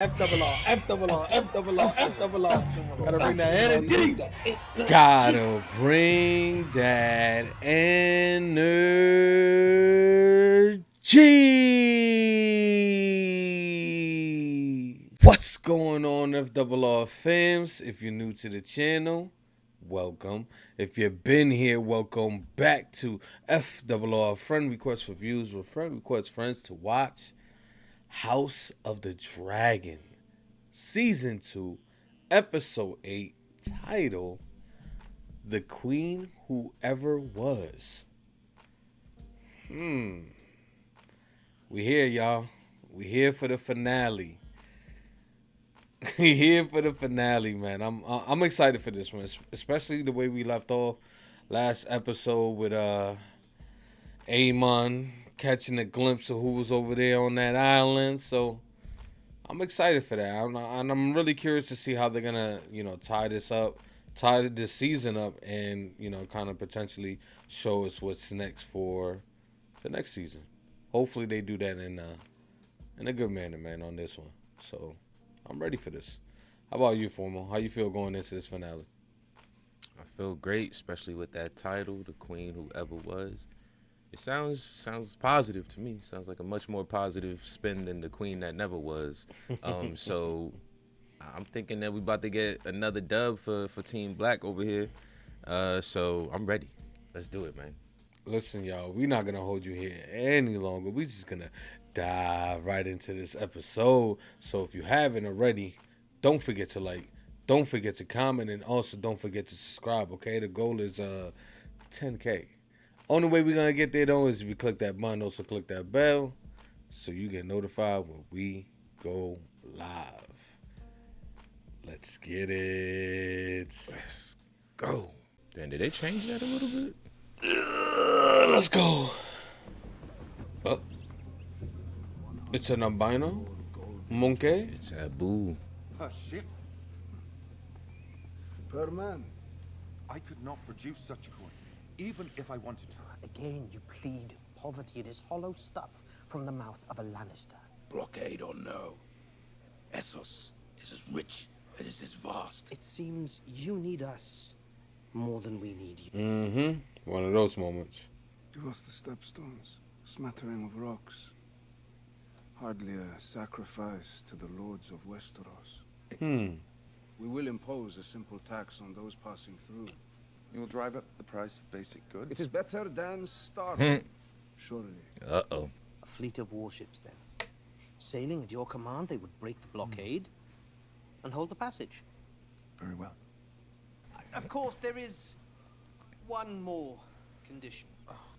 F double R, F double R, F double R, F double R. Gotta bring that energy. Gotta bring that energy. What's going on, FRR fams? If you're new to the channel, welcome. If you've been here, welcome back to FRR Friend Request Reviews, where friend request friends to watch House of the Dragon, Season 2, Episode 8, title The Queen Who Ever Was. We here, y'all. We here for the finale. We here for the finale, man. I'm excited for this one, especially the way we left off last episode with Amon catching a glimpse of who was over there on that island. So I'm excited for that. I'm really curious to see how they're gonna, tie this season up, and kind of potentially show us what's next for the next season. Hopefully, they do that in a good manner, man, on this one. So I'm ready for this. How about you, Formal? How you feel going into this finale? I feel great, especially with that title, The Queen Who Ever Was. It sounds positive to me. Sounds like a much more positive spin than The Queen That Never Was. So I'm thinking that we about to get another dub for Team Black over here. So I'm ready. Let's do it, man. Listen, y'all, we're not gonna hold you here any longer. We're just gonna dive right into this episode. So if you haven't already, don't forget to like, don't forget to comment, and also don't forget to subscribe. Okay, the goal is 10K. Only way we're gonna get there though is if you click that button. Also click that bell so you get notified when we go live. Let's get it. Let's go. Then did they change that a little bit? Let's go. Oh, it's an albino monkey. It's Abu. A ship? Per man. I could not produce such a coin, even if I wanted to. Again, you plead poverty. It is hollow stuff from the mouth of a Lannister. Blockade or no, Essos is as rich and is as vast. It seems you need us more than we need you. One of those moments. Give us the stepstones, a smattering of rocks. Hardly a sacrifice to the lords of Westeros. We will impose a simple tax on those passing through. You will drive up the price of basic goods. It is better than starving. Surely. Uh-oh. A fleet of warships, then. Sailing at your command, they would break the blockade and hold the passage. Very well. Of course, there is one more condition.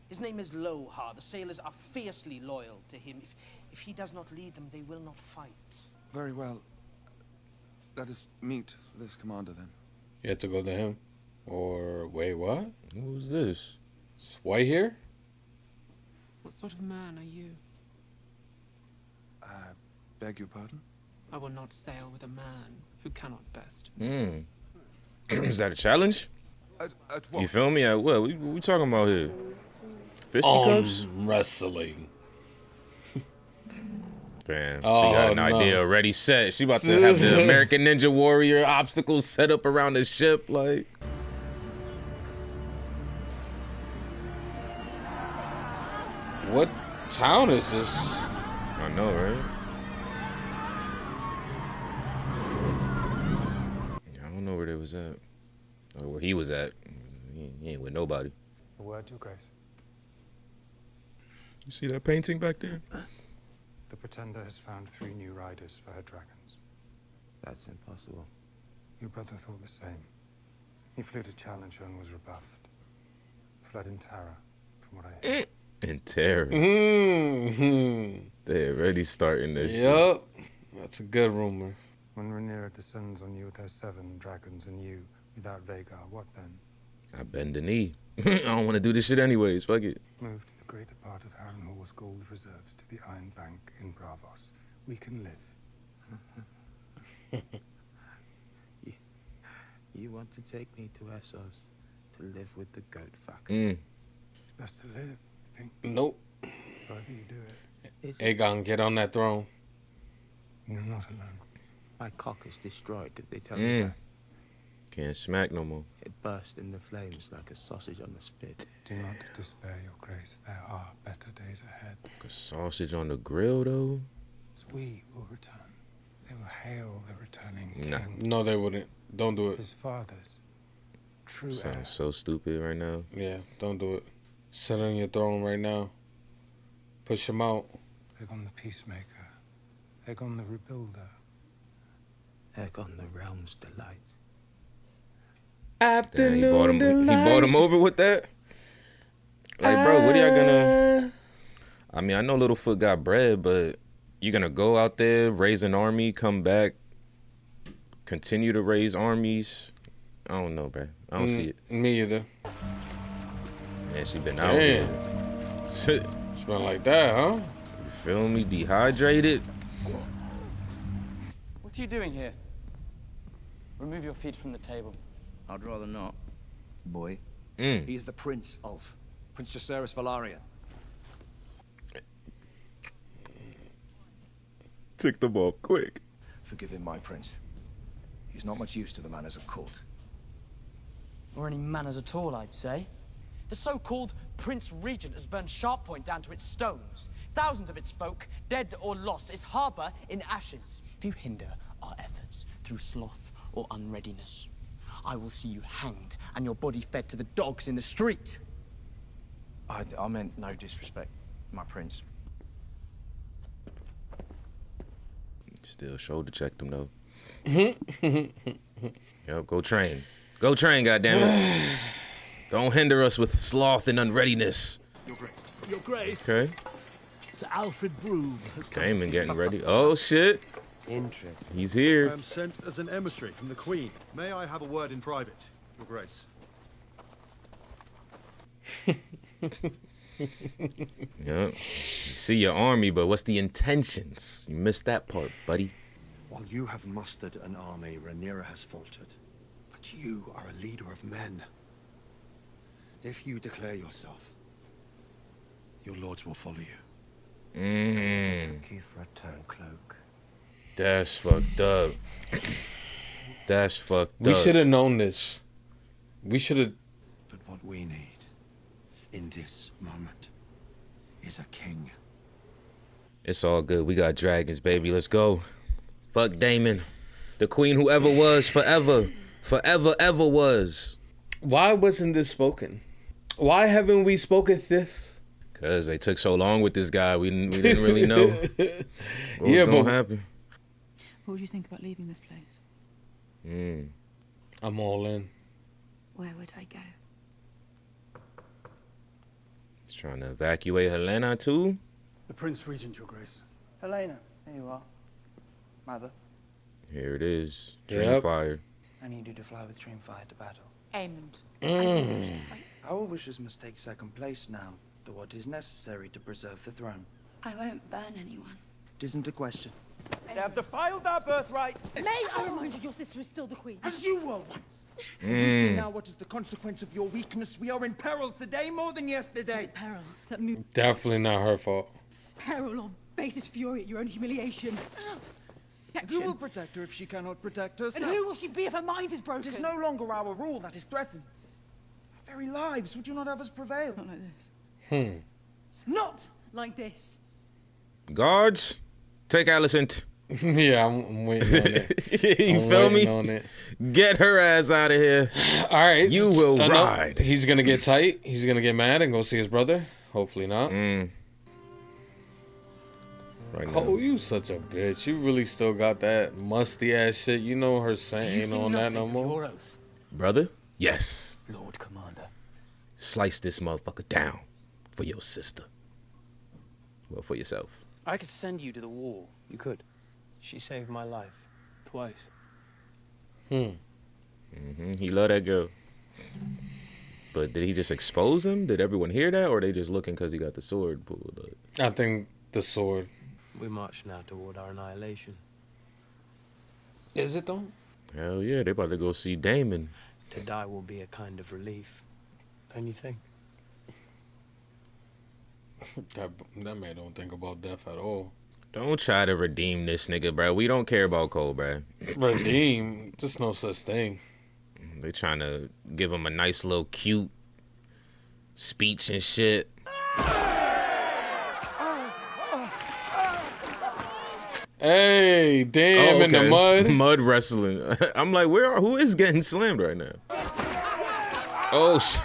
His name is Lohar. The sailors are fiercely loyal to him. If he does not lead them, they will not fight. Very well. Let us meet this commander then. You had to go to him? Or, wait, what? Who's this? It's White here? What sort of man are you? Beg your pardon? I will not sail with a man who cannot best. Is that a challenge? At what? You feel me? What we talking about here? Fisticuffs? Wrestling. Damn, she Oh, got an no. idea already set. She about to have the American Ninja Warrior obstacles set up around the ship, like. What town is this? I know, right? I don't know where they was at, or where he was at. He ain't with nobody. A word, Your Grace. You see that painting back there? The Pretender has found 3 new riders for her dragons. That's impossible. Your brother thought the same. He flew to challenge her and was rebuffed. Fled in terror, from what I hear. In terror. They already starting this shit. Yup. That's a good rumor. When Rhaenyra descends on you with her 7 dragons and you without Vhagar, what then? I bend the knee. I don't want to do this shit anyways. Fuck it. Move to the greater part of Harrenhal's gold reserves to the Iron Bank in Bravos. We can live. You want to take me to Essos to live with the goat fuckers? Best to live, I think. Nope. Rather you do it. Aegon, get on that throne. You're not alone. My cock is destroyed, did they tell you that? Can't smack no more. It burst in the flames like a sausage on the spit. Do not despair, your grace. There are better days ahead. A sausage on the grill, though? We will return. They will hail the returning Nah. king. No, they wouldn't. Don't do it. His fathers. True heir. Sounds so stupid right now. Yeah, don't do it. Sit on your throne right now. Push him out. Aegon the peacemaker. Aegon the rebuilder. Aegon the realm's delight. Damn, he bought him over with that? Like, bro, what are y'all gonna... I mean, I know Littlefoot got bread, but you're gonna go out there, raise an army, come back, continue to raise armies? I don't know, bro. I don't see it. Me either. Man, she been out Damn. here. Shit. It's been like that, huh? You feel me? Dehydrated? What are you doing here? Remove your feet from the table. I'd rather not, boy. Mm. He is the Prince of Prince Jacaerys Velaryon. Took the ball quick. Forgive him, my prince. He's not much use to the manners of court. Or any manners at all, I'd say. The so-called Prince Regent has burned Sharppoint down to its stones. Thousands of its folk, dead or lost, its harbour in ashes. If you hinder our efforts through sloth or unreadiness, I will see you hanged and your body fed to the dogs in the street. I meant no disrespect, my prince. Still shoulder checked him, though. Yep, go train. Go train, goddammit. Don't hinder us with sloth and unreadiness. Your Grace. Your Grace. Okay. Sir Alfred Broom has come Came to and see getting you. ready. Oh, shit. Interesting. He's here. I am sent as an emissary from the Queen. May I have a word in private, Your Grace? Yep. You see your army, but what's the intentions? You missed that part, buddy. While you have mustered an army, Rhaenyra has faltered. But you are a leader of men. If you declare yourself, your lords will follow you. Took you for a turncloak. That's fucked up. That's fucked up. We should have known this. We should have. But what we need in this moment is a king. It's all good. We got dragons, baby. Let's go. Fuck Daemon. The queen who ever was, forever. Forever, ever was. Why wasn't this spoken? Why haven't we spoken this? Because they took so long with this guy. We didn't really know what was going to happen. What would you think about leaving this place? I'm all in. Where would I go? He's trying to evacuate Helena, too. The Prince Regent, Your Grace. Helena, there you are. Mother. Here it is. Yep. Dreamfire. I need you to fly with Dreamfire to battle. Aemond. Our wishes must take second place now to what is necessary to preserve the throne. I won't burn anyone. It isn't a question. They have defiled our birthright. May I remind you, your sister is still the queen. As you were once. Do you see now what is the consequence of your weakness? We are in peril today more than yesterday. Peril that moves. Definitely not her fault. Peril or basest fury at your own humiliation. Who will protect her if she cannot protect herself? And who will she be if her mind is broken? It is no longer our rule that is threatened. Our very lives, would you not have us prevail? Not like this. Not like this. Guards, take Alicent. Yeah, I'm waiting on it. You I'm feel waiting me? on it. Get her ass out of here. All right. You will no, ride. He's going to get tight. He's going to get mad and go see his brother. Hopefully not. Right Cole, now. you such a bitch. You really still got that musty ass shit. You know her saying ain't on that no more. oath, Brother? Yes. Lord Commander. Slice this motherfucker down for your sister. Well, for yourself. I could send you to the wall. You could. She saved my life. Twice. He loved that girl. But did he just expose him? Did everyone hear that? Or are they just looking because he got the sword pulled up? I think the sword. We march now toward our annihilation. Is it though? Hell yeah, they about to go see Daemon. To die will be a kind of relief. Don't you think? That man don't think about death at all. Don't try to redeem this nigga, bro. We don't care about Cole, bro. Redeem? Just no such thing. They trying to give him a nice little cute speech and shit. Hey, damn, in the mud. Mud wrestling. I'm like, who is getting slammed right now? Oh, shit.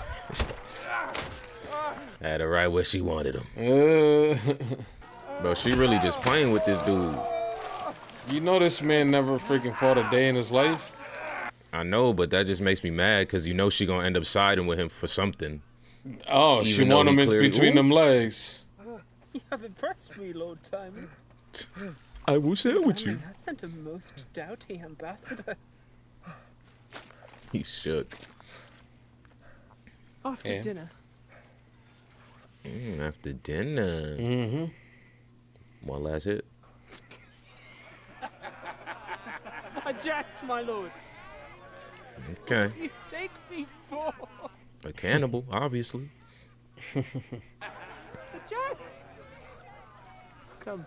Had her right where she wanted him. Bro, she really just playing with this dude. You know this man never freaking fought a day in his life? I know, but that just makes me mad because you know she gonna end up siding with him for something. Oh, she want him in between them legs. You have impressed me, Lord Timon. I will share with you. I sent a most doughty ambassador. He shook. After dinner. After dinner. Mm-hmm. One last hit. A jest, my lord. Okay. What do you take me for? A cannibal, obviously. A jest. Come.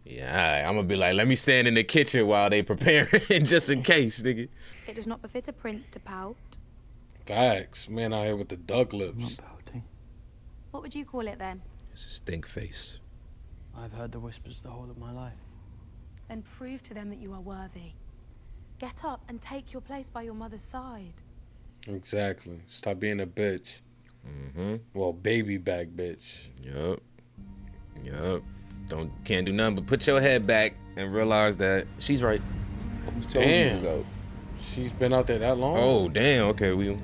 Yeah, I'm gonna be like, let me stand in the kitchen while they preparing, just in case, nigga. It does not befit a prince to pout. Facts. Man out here with the duck lips. I'm not pouting. What would you call it then? It's a stink face. I've heard the whispers the whole of my life. Then prove to them that you are worthy. Get up and take your place by your mother's side. Exactly. Stop being a bitch. Mm-hmm. Well, baby back bitch. Yup. Can't do nothing but put your head back and realize that she's right. Damn. She's been out there that long? Oh, damn. Okay,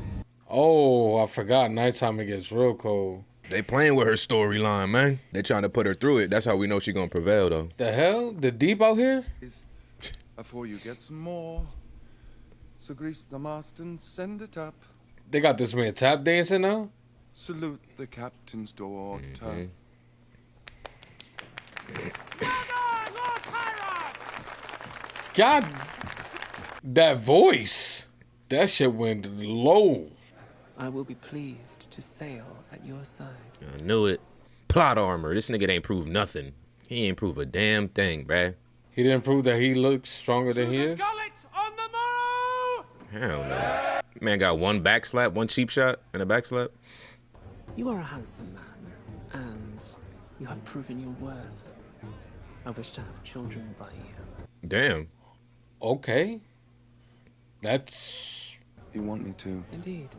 Oh, I forgot. Nighttime it gets real cold. They playing with her storyline, man. They trying to put her through it. That's how we know she gonna prevail, though. The hell? The deep out here? Before you get some more, so grease the mast and send it up. They got this man tap dancing now? Salute the captain's daughter. God, that voice. That shit went low. I will be pleased to sail at your side. I knew it. Plot armor. This nigga ain't proved nothing. He ain't proved a damn thing, bruh. He didn't prove that he looks stronger than he is? On the morrow! Hell no. Man got one back slap, one cheap shot, and a back slap. You are a handsome man, and you have proven your worth. I wish to have children by you. Damn. Okay. That's... You want me to? Indeed.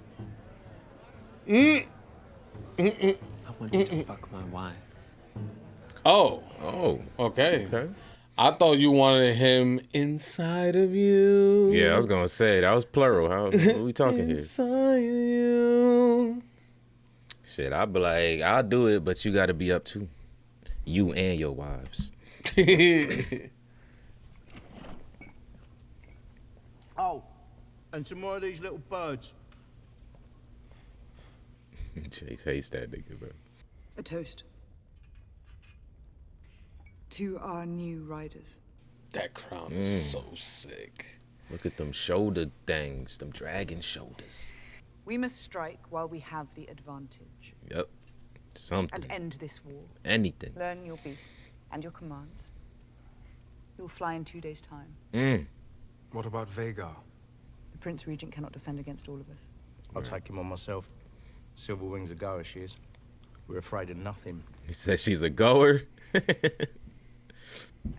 I I want you to fuck my wives. Oh. Okay. I thought you wanted him inside of you. Yeah, I was gonna say that was plural. What are we talking here? Inside you. Shit, I'll be like, I'll do it, but you gotta be up too. You and your wives. Oh, and some more of these little birds. Chase hates that nigga, bro. A toast. To our new riders. That crown is so sick. Look at them shoulder things, them dragon shoulders. We must strike while we have the advantage. Yep. Something. And end this war. Anything. Learn your beasts and your commands. You will fly in 2 days' time. What about Vhagar? The Prince Regent cannot defend against all of us. I'll take him on myself. Silver Wing's a goer, she is. We're afraid of nothing. He says she's a goer.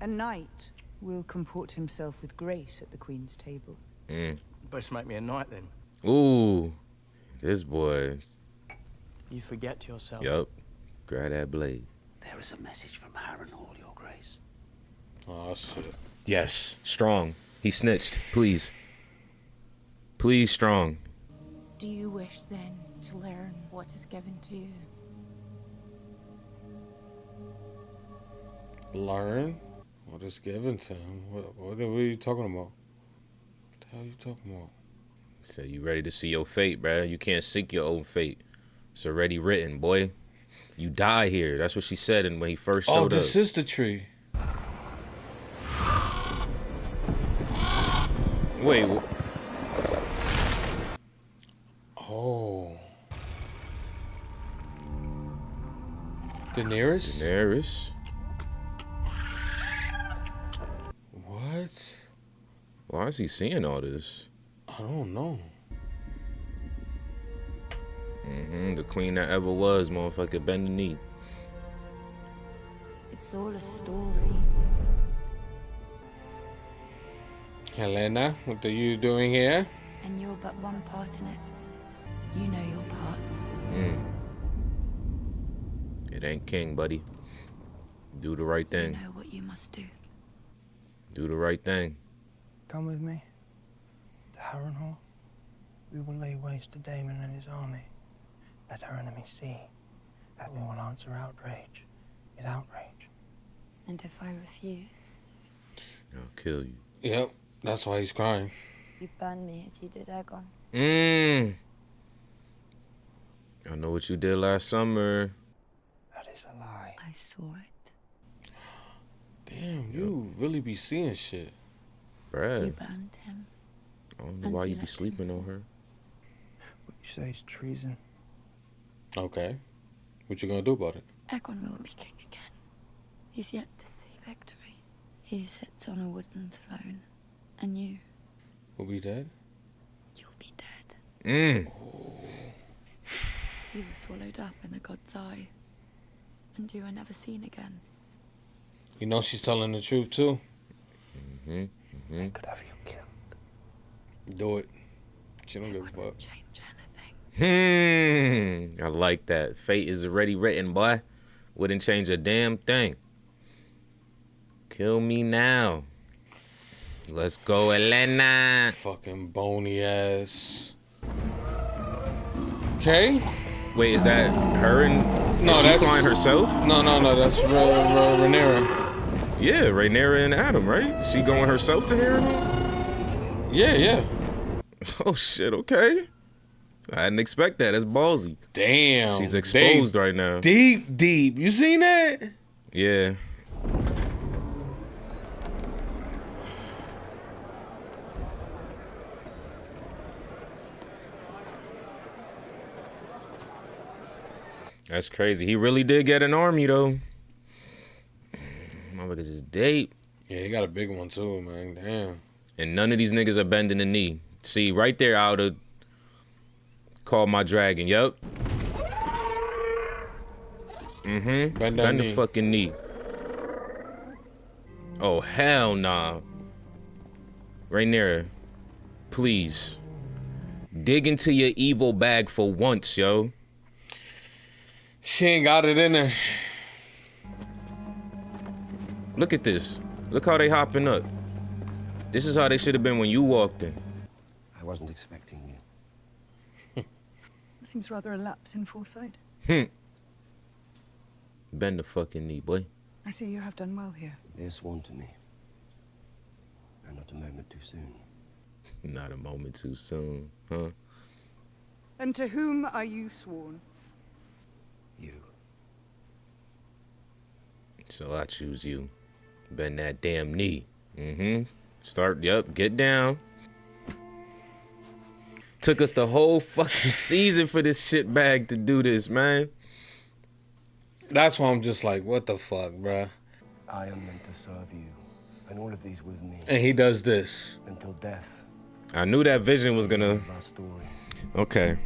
A knight will comport himself with grace at the Queen's table. Best make me a knight then. Ooh, this boy. You forget yourself. Yup. Grab that blade. There is a message from Harrenhal, Your Grace. Oh, shit. Yes, strong. He snitched. Please. Please, strong. Do you wish then to learn what is given to you? Learn? What is given to him? What are you talking about? What the hell are you talking about? So you ready to see your fate, bruh? You can't seek your own fate. It's already written, boy. You die here. That's what she said when he first showed up. Oh, this is the tree. Wait. Oh. Daenerys? Daenerys. Why is he seeing all this? I don't know. The queen that ever was, motherfucker, bend the knee. It's all a story. Helena, what are you doing here? And you're but one part in it. You know your part. It ain't king, buddy. Do the right thing. You know what you must do. Do the right thing. Come with me to Harrenhal. We will lay waste to Damon and his army. Let our enemies see that we will answer outrage with outrage. And if I refuse? I'll kill you. Yep, that's why he's crying. You burn me as you did Aegon. I know what you did last summer. That is a lie. I saw it. Damn, you really be seeing shit. Brad. You burned him. I don't know why you be sleeping on her. What you say is treason. Okay. What you gonna do about it? Aegon will be king again. He's yet to see victory. He sits on a wooden throne. And you will be dead? You'll be dead. Oh. You were swallowed up in the god's eye. And you are never seen again. You know she's telling the truth too. I could have you killed. Do it. She don't give a fuck. I like that. Fate is already written, boy. Wouldn't change a damn thing. Kill me now. Let's go, Elena. Fucking bony ass. Okay. Wait, is that her and... No, is she that's flying herself? No, that's Rhaenyra. Yeah, Rhaenyra and Adam, right? She going herself to Harrenhal? Yeah. Oh, shit, okay. I didn't expect that. That's ballsy. Damn. She's exposed right now. Deep. You seen that? Yeah. That's crazy. He really did get an army, though. Motherfuckers is deep. Yeah, he got a big one, too, man. Damn. And none of these niggas are bending the knee. See, right there, I would've called my dragon. Yup. Bend the fucking knee. Oh, hell nah. Rhaenyra, please. Dig into your evil bag for once, yo. She ain't got it in her. Look at this. Look how they hopping up. This is how they should have been when you walked in. I wasn't expecting you. Seems rather a lapse in foresight. Bend the fucking knee, boy. I see you have done well here. They're sworn to me. And not a moment too soon. Not a moment too soon, huh? And to whom are you sworn? You. So I choose you. Bend that damn knee. Start, get down. Took us the whole fucking season for this shit bag to do this, man. That's why I'm just like, what the fuck, bruh? I am meant to serve you, and all of these with me. And he does this. Until death. I knew that vision was gonna... Okay.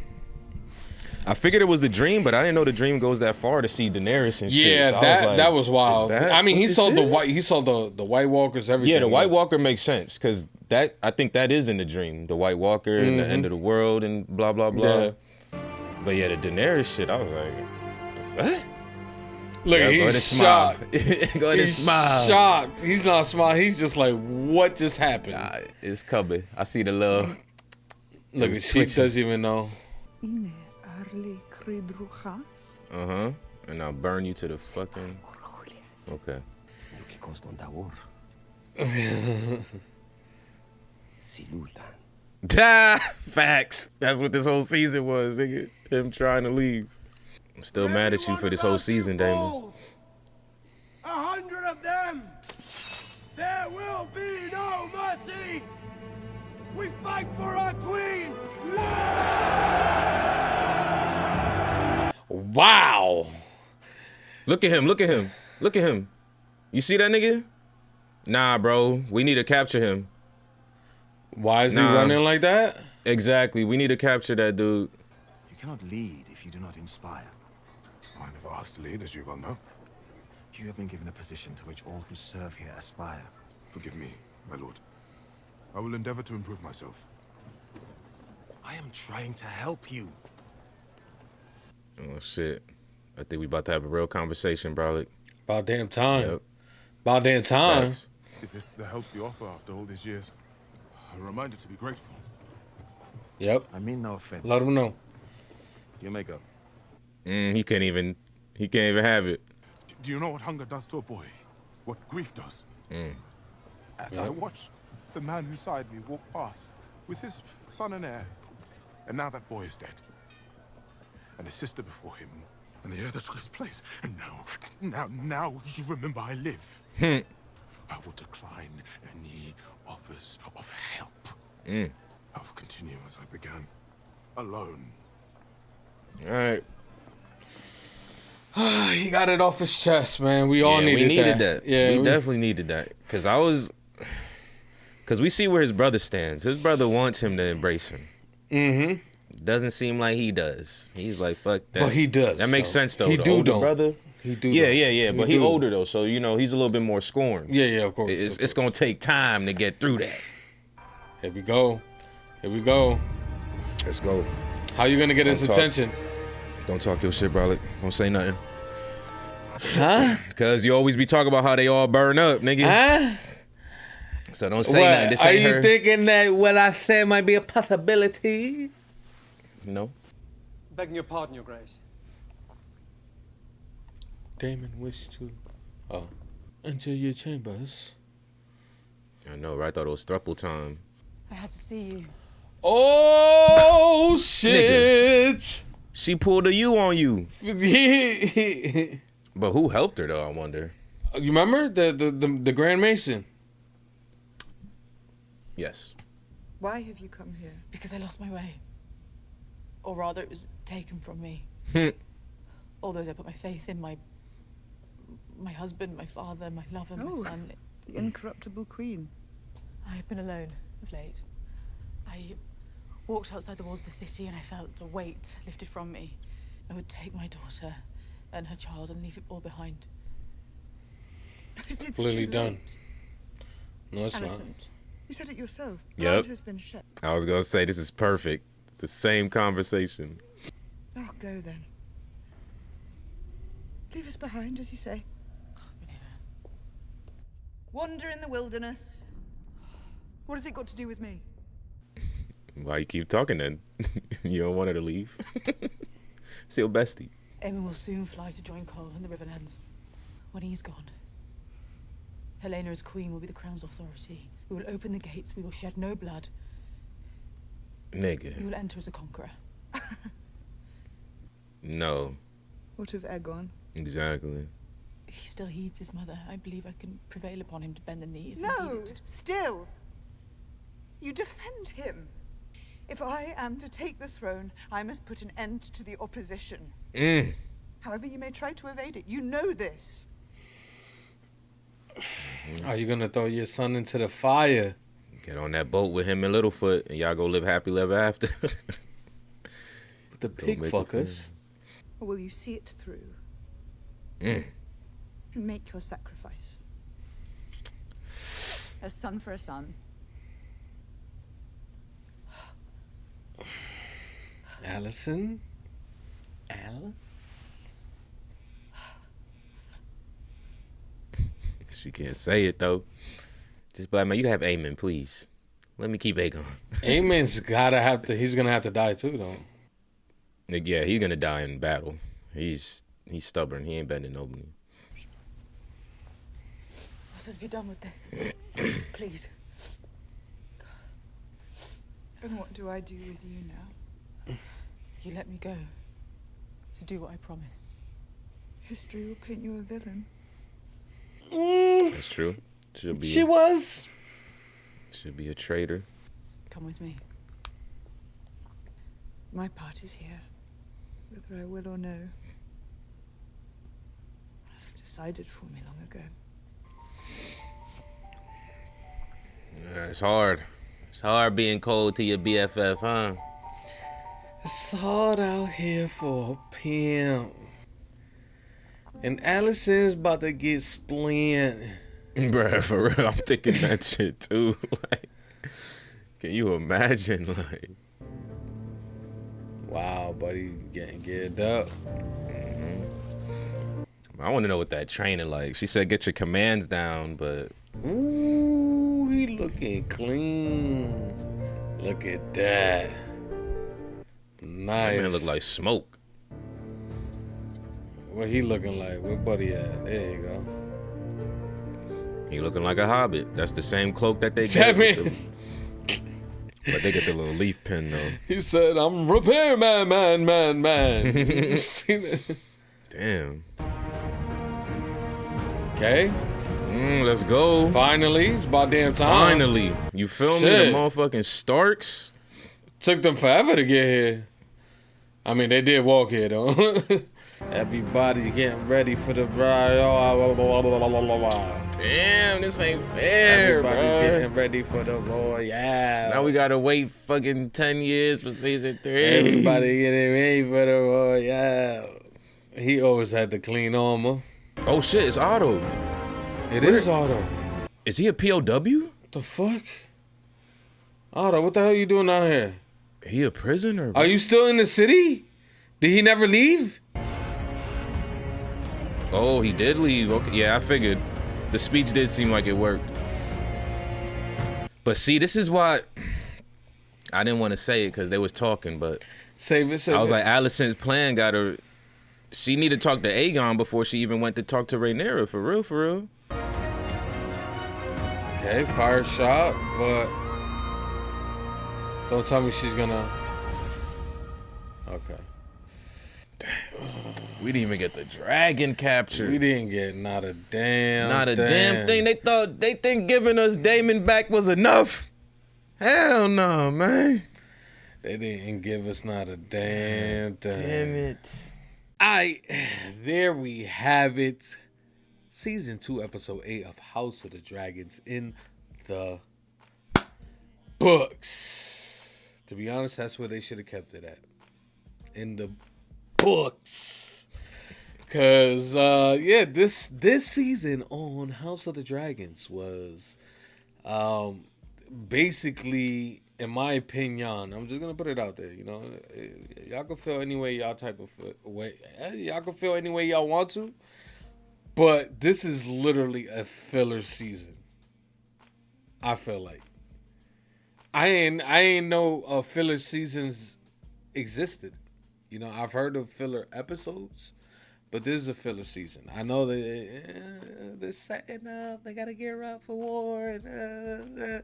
I figured it was the dream, but I didn't know the dream goes that far to see Daenerys and shit. Yeah, So that was wild. I mean, he saw the the White Walkers, everything. Yeah, the White Walker makes sense because I think that is in the dream. The White Walker and the end of the world and blah blah blah. Yeah. But yeah, the Daenerys shit, I was like, the fuck? Look, he's shocked. Go ahead and smile. Shocked. He's not smiling. He's just like, what just happened? Nah, it's coming. I see the love. Look, she doesn't even know. And I'll burn you to the fucking... Okay. Facts. That's what this whole season was, nigga. Him trying to leave. I'm still mad at you for this whole season, Damon. 100 of them! There will be no mercy! We fight for our queen! Wow. Look at him. Look at him. Look at him. You see that nigga? Nah, bro. We need to capture him. Why is he running like that? Exactly. We need to capture that dude. You cannot lead if you do not inspire. I never asked to lead, as you well know. You have been given a position to which all who serve here aspire. Forgive me, my lord. I will endeavor to improve myself. I am trying to help you. Oh, shit. I think we about to have a real conversation, Bralik. About damn time. Yep. About damn time. Facts. Is this the help you offer after all these years? A reminder to be grateful. Yep. I mean no offense. Let him know. You may go. He can't even have it. Do you know what hunger does to a boy? What grief does? And I watched the man beside me walk past with his son and heir. And now that boy is dead. And his sister before him. And the heir that took his place. And now you remember I live. I will decline any offers of help. I will continue as I began. Alone. All right. He got it off his chest, man. We all needed that. Yeah, we definitely needed that. Because we see where his brother stands. His brother wants him to embrace him. Mm-hmm. Doesn't seem like he does. He's like, fuck that. But he does. That makes sense, though. He the do, older though. brother. He do. Yeah. But he older, though. So, you know, he's a little bit more scorned. Yeah, of course. It's going to take time to get through that. Here we go. Let's go. How you going to get his attention? Don't talk your shit, Bralik. Don't say nothing. Huh? Because you always be talking about how they all burn up, nigga. Huh? So don't say nothing. This ain't Are you thinking that what I said might be a possibility? No. Begging your pardon, Your Grace. Damon wished to enter your chambers. I know, right? I thought it was thruple time. I had to see you. Oh, shit. Nigga, she pulled a U on you. But who helped her, though, I wonder? You remember? The Grand Mason? Yes. Why have you come here? Because I lost my way. Or rather, it was taken from me. All those I put my faith in, my husband, my father, my lover, my son. The incorruptible queen. I have been alone of late. I walked outside the walls of the city and I felt a weight lifted from me. I would take my daughter and her child and leave it all behind. It's Completely too done. late. No, it's Alicent, not. you said it yourself. Yep. Blood has been shed. I was going to say, this is perfect. It's the same conversation. Oh, go then. Leave us behind, as you say. Wander in the wilderness. What has it got to do with me? Why you keep talking then? You don't want her to leave? It's your bestie. Aemon will soon fly to join Cole in the Riverlands. When he's gone, Helena as queen will be the crown's authority. We will open the gates. We will shed no blood. Nigga. We will enter as a conqueror. No. What of Aegon? Exactly. He still heeds his mother. I believe I can prevail upon him to bend the knee. No, still. You defend him. If I am to take the throne, I must put an end to the opposition. However you may try to evade it, you know this. Are you gonna throw your son into the fire? Get on that boat with him and Littlefoot, and y'all go live happily ever after. With the pig fuckers. Or will you see it through? Mm. And make your sacrifice. A son for a son. Allison? Alice? She can't say it, though. Just be like, man, you have Aemon, please. Let me keep Aegon. Aemon's he's gonna have to die too, though. Yeah, he's gonna die in battle. He's stubborn. He ain't bending nobody. Let us be done with this. Please. And what do I do with you now? You let me go to do what I promised. History will paint you a villain. That's true. She'll be a traitor. Come with me. My part is here, whether I will or no. It was decided for me long ago. Yeah, it's hard. It's hard being cold to your BFF, huh? It's hard out here for a pimp. And Allison's about to get splint. Bruh, for real, I'm thinking that shit too. Like, can you imagine? Like, wow, buddy, getting geared up. I want to know what that training like. She said get your commands down, but ooh, he looking clean. Look at that. Nice. That man look like smoke. What he looking like? Where buddy at? There you go. He looking like a hobbit. That's the same cloak that they That get. But they get the little leaf pin though. He said, "I'm repairman, man." You see that? Damn. Okay. Let's go. Finally, it's about damn time. Finally, you feel me? The motherfucking Starks. Took them forever to get here. I mean, they did walk here though. Everybody's getting ready for the ride. Damn, this ain't fair, Everybody's bro. getting ready for the Royale. Now we gotta wait fucking 10 years for season 3. Everybody getting ready for the Royale. He always had the clean armor. Oh shit, it's Otto. It is Otto. Is he a POW? What the fuck? Otto, what the hell you doing out here? He a prisoner? Are you still in the city? Did he never leave? Oh, he did leave. Okay, yeah, I figured. The speech did seem like it worked. But see, this is why I didn't want to say it because they was talking, but save it. I was like, Alicent's plan got her. She needed to talk to Aegon before she even went to talk to Rhaenyra. For real, for real. Okay, fire shot, but don't tell me she's gonna. Okay. We didn't even get the dragon captured. We didn't get not a damn thing. They think giving us Daemon back was enough. Hell no, man. They didn't give us not a damn thing. Damn it. There we have it. Season 2, episode 8 of House of the Dragons in the books. To be honest, that's where they should have kept it at. In the books. Cause this season on House of the Dragons was basically, in my opinion, I'm just gonna put it out there, you know, y'all can feel any way y'all type of way, y'all can feel any way y'all want to, but this is literally a filler season. I feel like I ain't know filler seasons existed. You know, I've heard of filler episodes, but this is a filler season. I know that they're setting up. They gotta gear up for war. And,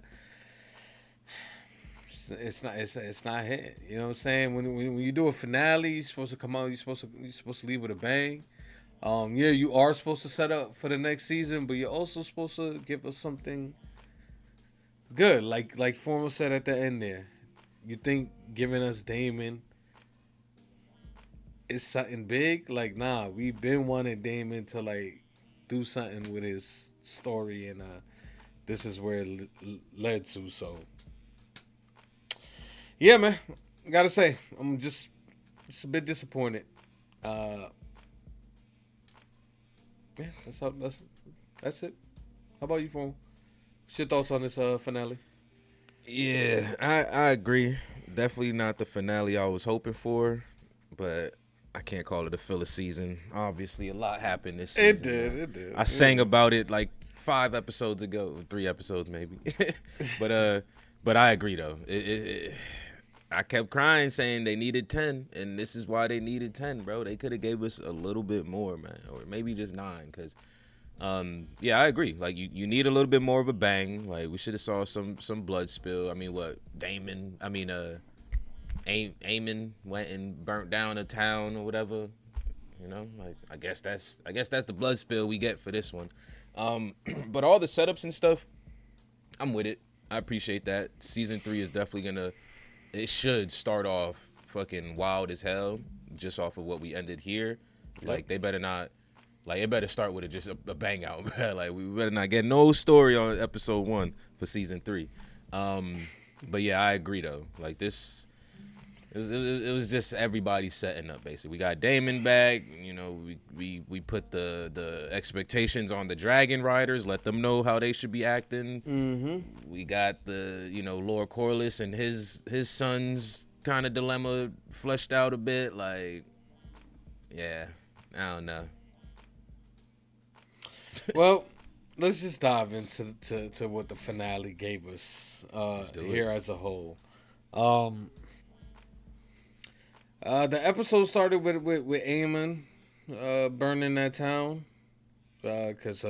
it's not hitting. You know what I'm saying? When you do a finale, you're supposed to come out. You're supposed to leave with a bang. Yeah, you are supposed to set up for the next season, but you're also supposed to give us something good. Like Formal said at the end there. You think giving us Daemon is something big? Like, nah, we've been wanting Daemon to like do something with his story, and this is where it led to. So yeah, man, gotta say I'm just a bit disappointed. Yeah, that's it. How about you, Formal? What's your thoughts on this finale? Yeah, I agree. Definitely not the finale I was hoping for, but I can't call it a filler season. Obviously, a lot happened this season. It did. I sang about it like 5 episodes ago, 3 episodes maybe. But I agree though. I kept crying saying they needed 10, and this is why they needed 10, bro. They could have gave us a little bit more, man, or maybe just 9, because yeah, I agree. Like you need a little bit more of a bang. Like we should have saw some blood spill. I mean, Aemon went and burnt down a town or whatever. You know, like I guess that's the blood spill we get for this one. But all the setups and stuff, I'm with it. I appreciate that. Season 3 is definitely it should start off fucking wild as hell, just off of what we ended here. Yep. Like they better not. Like, it better start with just a bang out, bro. Like, we better not get no story on episode 1 for season 3. But yeah, I agree though. Like this, it was just everybody setting up basically. We got Daemon back. You know, we put the expectations on the Dragon Riders. Let them know how they should be acting. Mm-hmm. We got Lord Corlys and his son's kind of dilemma fleshed out a bit. Like, yeah, I don't know. Well, let's just dive into to what the finale gave us here as a whole. The episode started with Aemon burning that town because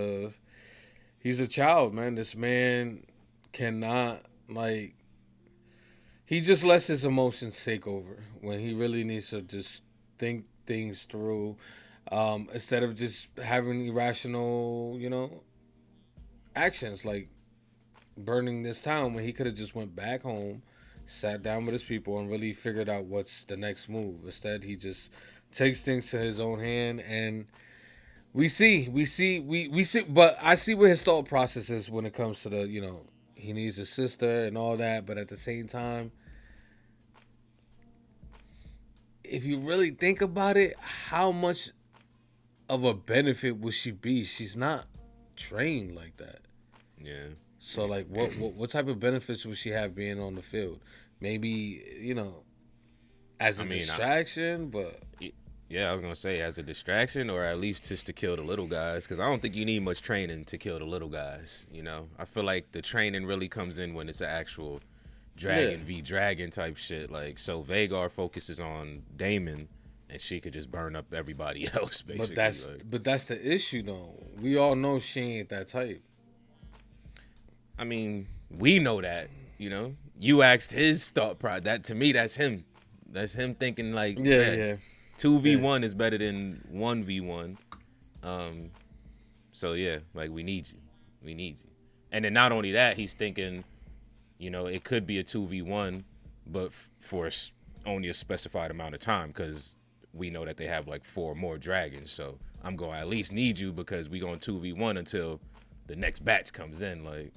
he's a child, man. This man cannot, like, he just lets his emotions take over when he really needs to just think things through instead of just having irrational, actions like burning this town when he could have just went back home, sat down with his people, and really figured out what's the next move. Instead, he just takes things to his own hand, and we see. But I see what his thought process is when it comes to he needs a sister and all that. But at the same time, if you really think about it, how much of a benefit would she be? She's not trained like that. Yeah. So like, what type of benefits would she have being on the field? Maybe as a distraction, but yeah, I was gonna say as a distraction, or at least just to kill the little guys, because I don't think you need much training to kill the little guys. I feel like the training really comes in when it's an actual dragon v dragon type shit. Like, so Vhagar focuses on Daemon, and she could just burn up everybody else, basically. But that's the issue, though. We all know she ain't that type. I mean, we know that, You asked his thought process. That, to me, that's him. That's him thinking like, yeah. 2v1 is better than 1v1. So yeah, like, we need you. We need you. And then not only that, he's thinking, it could be a 2v1, but for only a specified amount of time, because we know that they have like 4 more dragons. So I'm going to at least need you because we going 2v1 until the next batch comes in. Like,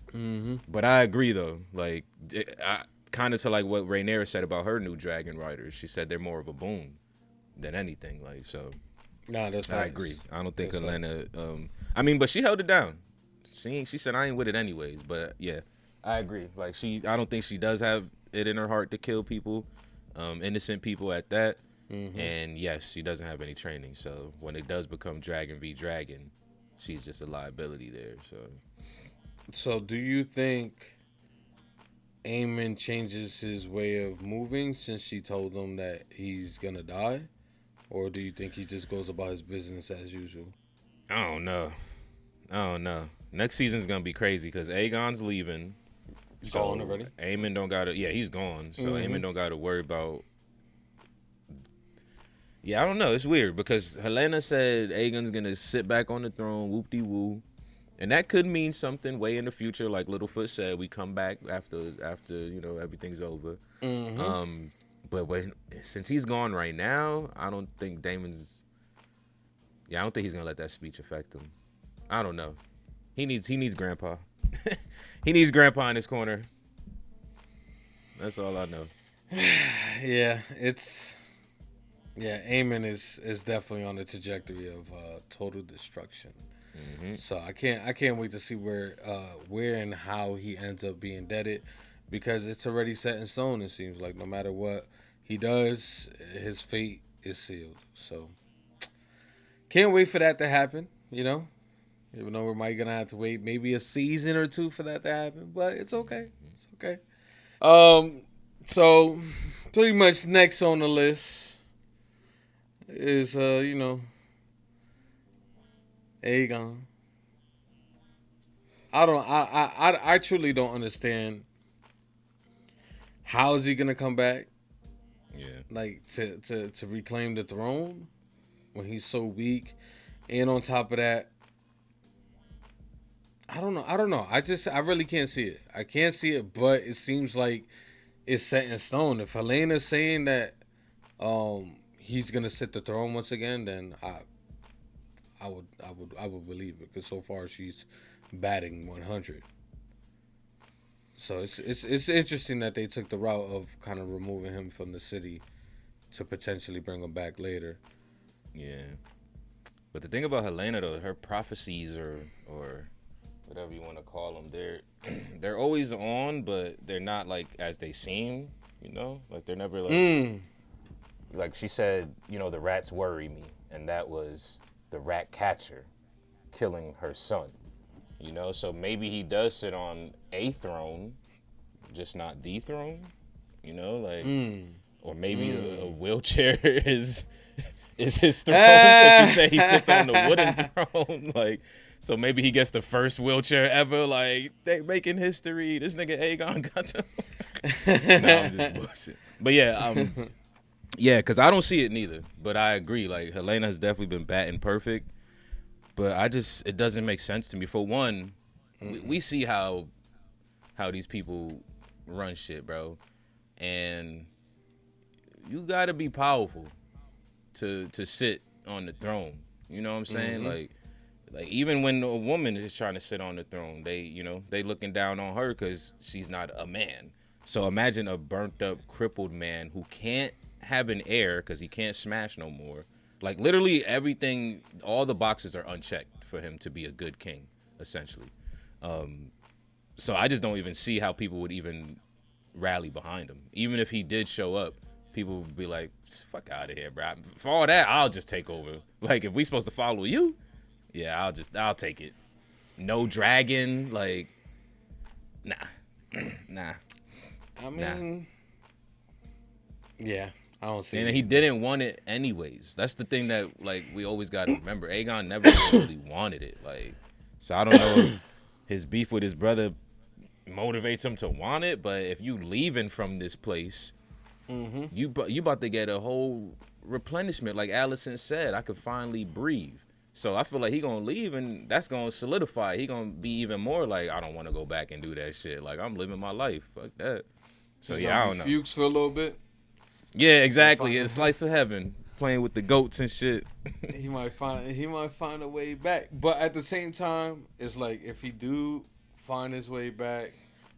But I agree though. Like, kind of to like what Rhaenyra said about her new dragon riders. She said they're more of a boon than anything. Like, so. Nah, that's I nice. agree. I don't think That's Atlanta. But she held it down. She said I ain't with it anyways. But yeah, I agree. Like, I don't think she does have it in her heart to kill people, innocent people at that. And yes, she doesn't have any training. So when it does become dragon v dragon, she's just a liability there. So do you think Aemon changes his way of moving since she told him that he's gonna die? Or do you think he just goes about his business as usual? I don't know. Next season's gonna be crazy because Aegon's leaving. Gone already? Aemon don't gotta. Yeah, he's gone. So Aemon don't gotta worry about. Yeah, I don't know. It's weird because Helena said Aegon's gonna sit back on the throne, whoop-de-woo. And that could mean something way in the future, like Littlefoot said, we come back after everything's over. But since he's gone right now, I don't think Daemon's. Yeah, I don't think he's gonna let that speech affect him. I don't know. He needs Grandpa. He needs Grandpa in his corner. That's all I know. Aemon is definitely on the trajectory of total destruction. So I can't wait to see where and how he ends up being deaded, because it's already set in stone. It seems like no matter what he does, his fate is sealed. So can't wait for that to happen. Even though we might gonna have to wait maybe a season or 2 for that to happen, but it's okay. It's okay. So pretty much next on the list is Aegon. I truly don't understand how is he gonna come back. Yeah. Like to reclaim the throne when he's so weak, and on top of that, I don't know. I really can't see it. I can't see it, but it seems like it's set in stone. If Helena's saying that he's gonna sit the throne once again, then I would believe it, because so far she's batting 100. So it's interesting that they took the route of kind of removing him from the city to potentially bring him back later. Yeah. But the thing about Helena, though, her prophecies or whatever you want to call them, they're always on, but they're not like as they seem, you know? Like they're never like like she said, you know, the rats worry me, and that was the rat catcher killing her son. You know, so maybe he does sit on a throne, just not the throne, you know, like or maybe a wheelchair is his throne, because she said he sits on the wooden throne. Like, so maybe he gets the first wheelchair ever. Like, they making history. This nigga Aegon got them. Nah, I'm just bullshit. But yeah, yeah, because I don't see it neither. But I agree. Like, Helena has definitely been batting perfect. But it doesn't make sense to me. For one, we see how these people run shit, bro. And you gotta be powerful to sit on the throne. You know what I'm saying? Like even when a woman is trying to sit on the throne, they looking down on her because she's not a man. So imagine a burnt up, crippled man who can't have an heir because he can't smash no more. Like literally everything, all the boxes are unchecked for him to be a good king, essentially. So I just don't even see how people would even rally behind him. Even if he did show up, people would be like, fuck out of here, bro. For all that, I'll just take over. Like, if we supposed to follow you, yeah, I'll take it. No dragon, like, nah. I mean, yeah, I don't see it. And he didn't want it anyways. That's the thing that, like, we always got to remember. Aegon never really wanted it. Like, so I don't know if his beef with his brother motivates him to want it, but if you leaving from this place, you about to get a whole replenishment. Like Allison said, I could finally breathe. So I feel like he gonna leave, and that's gonna solidify. He gonna be even more like, I don't want to go back and do that shit. Like, I'm living my life. Fuck that. So yeah, I don't know. Fuchs for a little bit. Yeah, exactly. It's slice of heaven, playing with the goats and shit. he might find a way back, but at the same time, it's like if he do find his way back,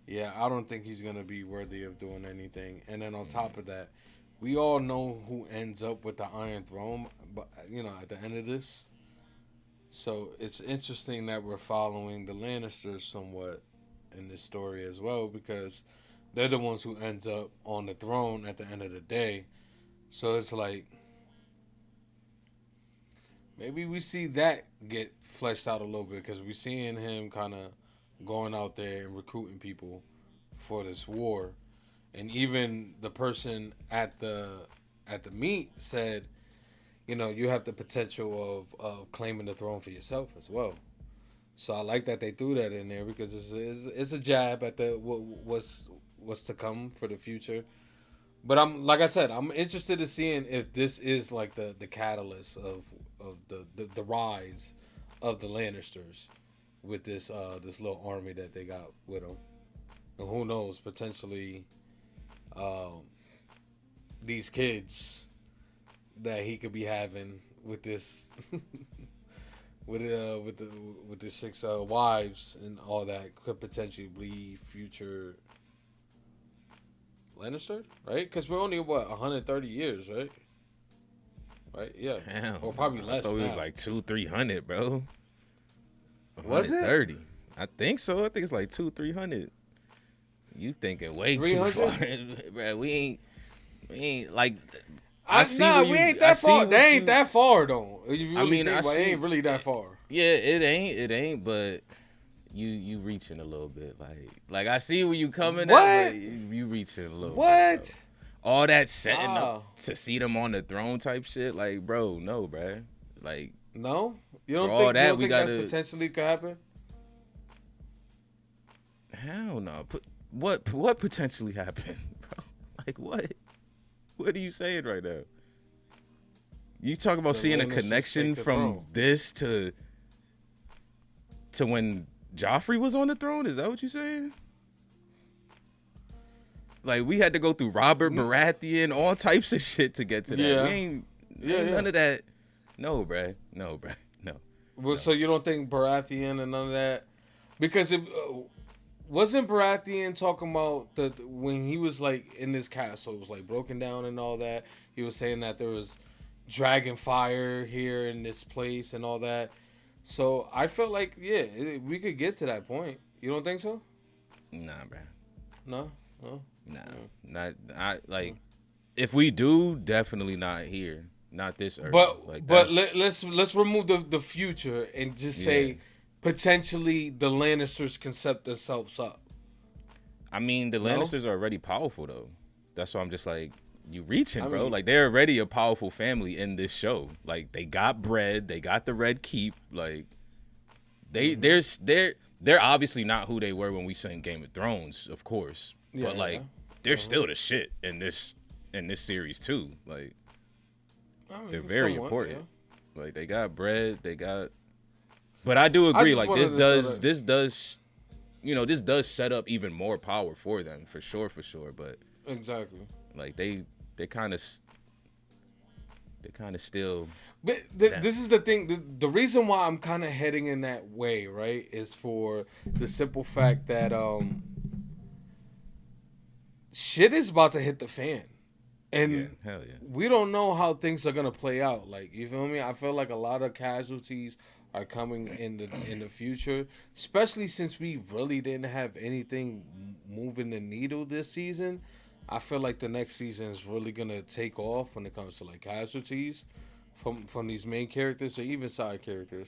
yeah, I don't think he's gonna be worthy of doing anything. And then on top of that, we all know who ends up with the Iron Throne, but at the end of this. So it's interesting that we're following the Lannisters somewhat in this story as well, because they're the ones who ends up on the throne at the end of the day. So it's like maybe we see that get fleshed out a little bit, because we're seeing him kind of going out there and recruiting people for this war. And even the person at the meet said, you have the potential of claiming the throne for yourself as well. So I like that they threw that in there, because it's a jab at what's to come for the future. But I'm interested in seeing if this is like the catalyst of the rise of the Lannisters with this little army that they got with them. And who knows, potentially these kids that he could be having with this with the 6 wives and all that could potentially be future Lannister, right? Because we're only 130 years, right? Right? Yeah. Damn, or probably less. I thought it was like 200-300, bro. Was it 30? I think so. I think it's like 200-300. You thinking way too far, bro? We ain't like. We ain't that far. They ain't that far though. Really it ain't really that far. Yeah, it ain't. But you reaching a little bit. Like I see where you coming at, but you reaching a little. What? Bit, all that setting up to see them on the throne type shit. Like, bro, no, bro. Like, no, you don't for think, all that, we that gotta potentially could happen? Hell no. What potentially happened, bro? Like what? What are you saying right now? You talk about seeing a connection from this to when Joffrey was on the throne? Is that what you're saying? Like, we had to go through Robert Baratheon, all types of shit to get to that. Yeah. We ain't none of that. No, bruh. No. Well, so you don't think Baratheon and none of that? Because wasn't Baratheon talking about the when he was like in this castle, it was like broken down and all that. He was saying that there was dragon fire here in this place and all that. So I felt like we could get to that point. You don't think so? Nah, bro. No. Nah, not I like. If we do, definitely not here, not this early. But like, let's remove the future and just say potentially the Lannisters can set themselves up. I mean, the Lannisters are already powerful though. That's why I'm just like, you reaching, bro. Like they're already a powerful family in this show. Like they got bread, they got the Red Keep. Like they're obviously not who they were when we seen Game of Thrones, of course. But like they're still the shit in this series too. Like they're very important. Yeah. Like they got bread, they got. But I do agree. Like this does, you know, this does set up even more power for them for sure. But exactly, like they kind of still. But this is the thing. The reason why I'm kind of heading in that way, right, is for the simple fact that shit is about to hit the fan. And hell yeah. We don't know how things are gonna play out. Like, you feel me? I feel like a lot of casualties are coming in the future, especially since we really didn't have anything moving the needle this season. I feel like the next season is really gonna take off when it comes to like casualties from these main characters or even side characters.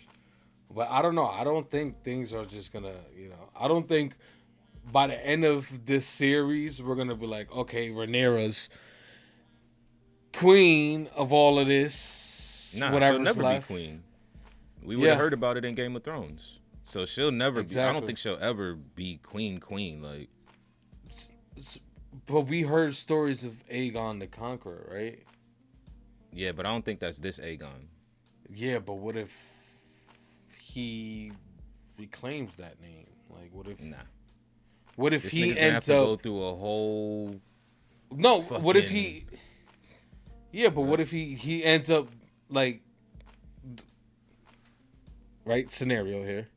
But I don't know. I don't think things are just gonna, I don't think by the end of this series we're gonna be like, okay, Rhaenyra's queen of all of this. Nah, whatever's she'll never left. be queen. We would have heard about it in Game of Thrones. So she'll never be. I don't think she'll ever be queen. Like, but we heard stories of Aegon the Conqueror, right? Yeah, but I don't think that's this Aegon. Yeah, but what if he reclaims that name? Like, what if? Nah. What if this he nigga's gonna have ends to up? Go through a whole. No. What if he? Yeah, but what if he ends up like? Right scenario here.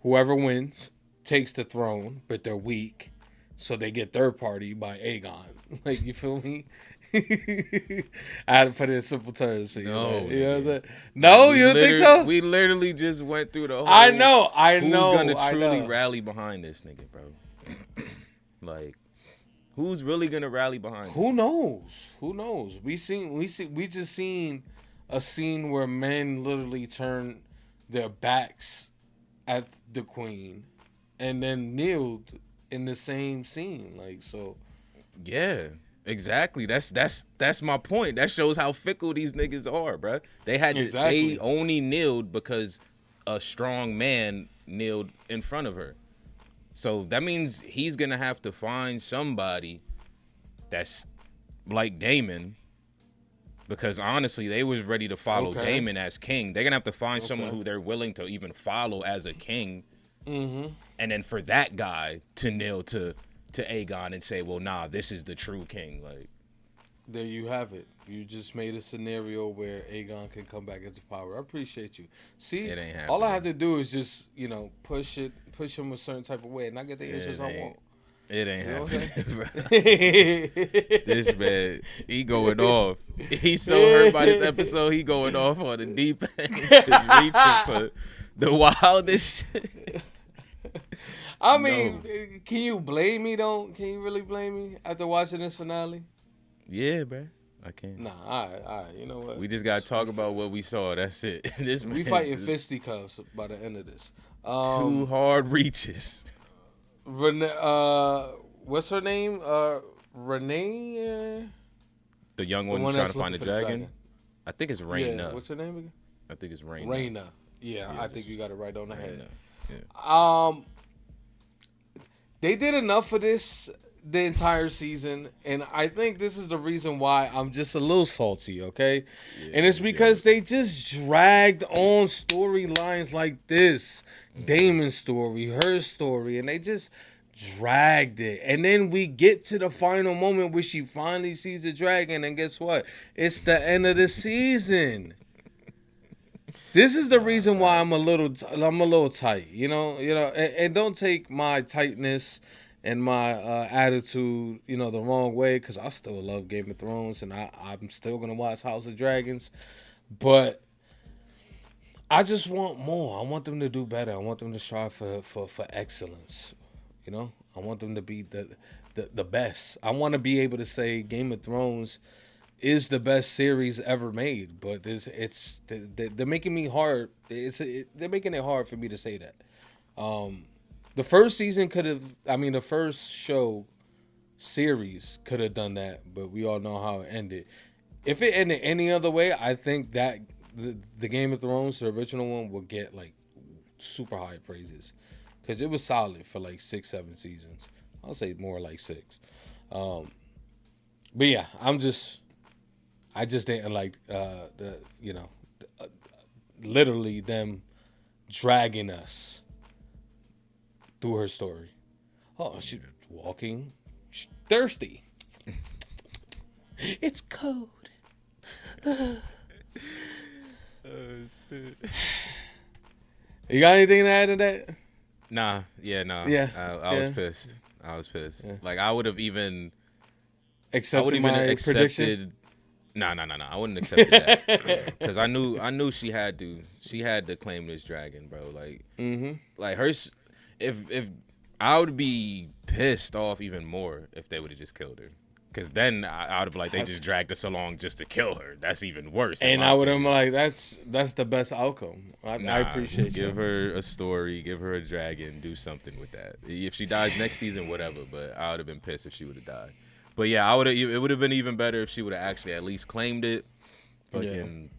Whoever wins takes the throne, but they're weak, so they get third party by Aegon. Like, you feel me? I had to put it in simple terms for you. No, you know what I'm saying? No, you don't think so? We literally just went through the whole. I know. Who's gonna truly rally behind this nigga, bro? Like, who's really gonna rally behind? Who knows? Who knows? We just seen a scene where men literally turn their backs at the queen and then kneeled in the same scene. Like, so. Yeah. Exactly. That's my point. That shows how fickle these niggas are, bro. They only kneeled because a strong man kneeled in front of her. So that means he's gonna have to find somebody that's like Daemon, because honestly, they was ready to follow Daemon as king. They're gonna have to find someone who they're willing to even follow as a king, and then for that guy to kneel to Aegon and say, well, nah, this is the true king. Like, there you have it. You just made a scenario where Aegon can come back into power. I appreciate you. See, it ain't happening. All I have to do is just, push him a certain type of way, and I get the answers I want. It ain't happening, bro. This man, he going off. He's so hurt by this episode, he going off on the deep end, just reaching for the wildest shit. I mean, can you blame me, though? Can you really blame me after watching this finale? Yeah, bro. I can't. Nah, all right. You know what? We just got to talk about what we saw. That's it. We fighting fisticuffs by the end of this. 2 hard reaches. What's her name? Renee? The young one trying to find the dragon? I think it's Rhaena. Yeah, what's her name again? I think it's Rhaena. Rhaena. Yeah, I think you got it right on the head. Yeah. They did enough for this the entire season, and I think this is the reason why I'm just a little salty, okay? And it's because they just dragged on storylines like this. Daemon's story, her story, and they just dragged it. And then we get to the final moment where she finally sees the dragon, and guess what? It's the end of the season. This is the reason why I'm a little tight. And don't take my tightness and my attitude, the wrong way, because I still love Game of Thrones and I'm still gonna watch House of Dragons, but I just want more. I want them to do better. I want them to strive for excellence. I want them to be the best. I want to be able to say Game of Thrones is the best series ever made, but they're making me hard. They're making it hard for me to say that. The first season the first show series could have done that, but we all know how it ended. If it ended any other way, I think that the Game of Thrones, the original one, would get like super high praises because it was solid for like 6-7 seasons. I'll say more like 6. But yeah, I just didn't like literally them dragging us through her story. Oh, she's walking, she's thirsty. It's cold. Oh shit. You got anything to add to that? Nah. Yeah. I was pissed. Yeah. Like I would have even accepted my prediction. No. I wouldn't accept that because I knew she had to claim this dragon, bro. Like, like hers. If I would be pissed off even more if they would have just killed her. Because then I would have like, they just dragged us along just to kill her. That's even worse. And I would have like, that's the best outcome. I appreciate you. Give her a story, give her a dragon, do something with that. If she dies next season, whatever. But I would have been pissed if she would have died. But yeah, it would have been even better if she would have actually at least claimed it. Fucking,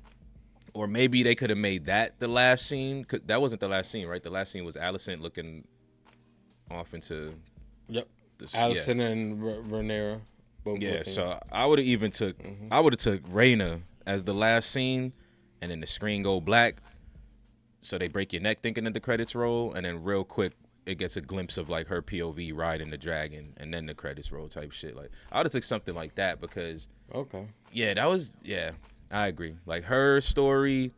or maybe they could have made that the last scene. Cause that wasn't the last scene, right? The last scene was Alicent looking off into. Yep. Alicent and Rhaenyra. Yeah, so I would have even took Rhaena as the last scene, and then the screen go black, so they break your neck thinking that the credits roll, and then real quick it gets a glimpse of like her POV riding the dragon, and then the credits roll type shit. Like I would have took something like that because I agree. Like her story,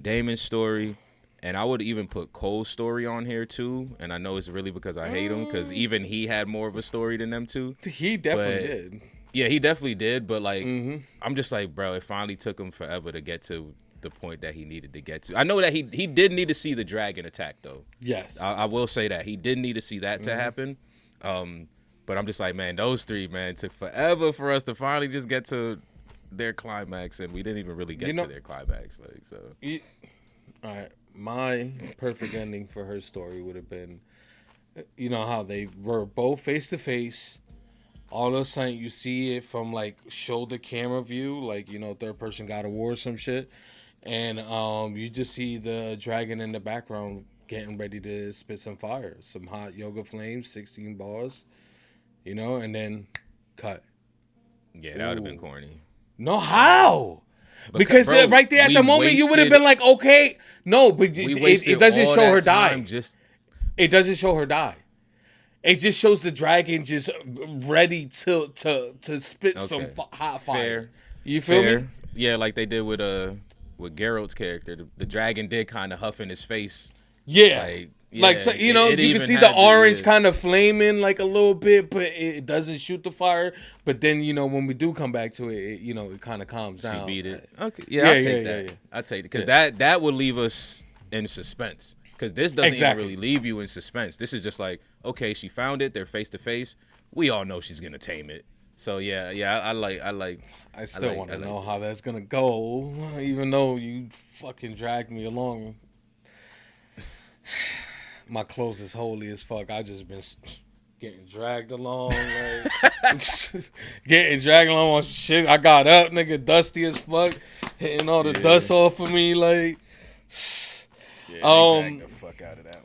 Daemon's story. And I would even put Cole's story on here too. And I know it's really because I hate him, because even he had more of a story than them two. He definitely did. Yeah, he definitely did. But like, I'm just like, bro, it finally took him forever to get to the point that he needed to get to. I know that he did need to see the dragon attack though. Yes, I will say that he did need to see that to happen. But I'm just like, man, those three, man, took forever for us to finally just get to their climax, and we didn't even really get to their climax. Like, so. All right. My perfect ending for her story would have been, how they were both face to face. All of a sudden, you see it from like shoulder camera view, like third person God of War or some shit, and you just see the dragon in the background getting ready to spit some fire, some hot yoga flames, 16 bars, and then cut. Yeah, that would have been corny. No, how? Because bro, right there at the moment you would have been like, okay, no, but it doesn't show her die. It doesn't show her die. It just shows the dragon just ready to spit some hot fire. You feel me? Yeah, like they did with Geralt's character. The dragon did kind of huff in his face. Yeah. Like so, you can see the orange kind of flaming like a little bit, but it doesn't shoot the fire. But then when we do come back to it, it kind of calms down. She beat it. Okay, I'll take that. Yeah. I'll take it because that would leave us in suspense. Because this doesn't even really leave you in suspense. This is just like, okay, she found it. They're face to face. We all know she's gonna tame it. So I still want to know how that's gonna go, even though you fucking dragged me along. My clothes is holy as fuck. I just been getting dragged along, like getting dragged along on shit. I got up, nigga, dusty as fuck, hitting all the dust off of me, like. Drag the fuck out of that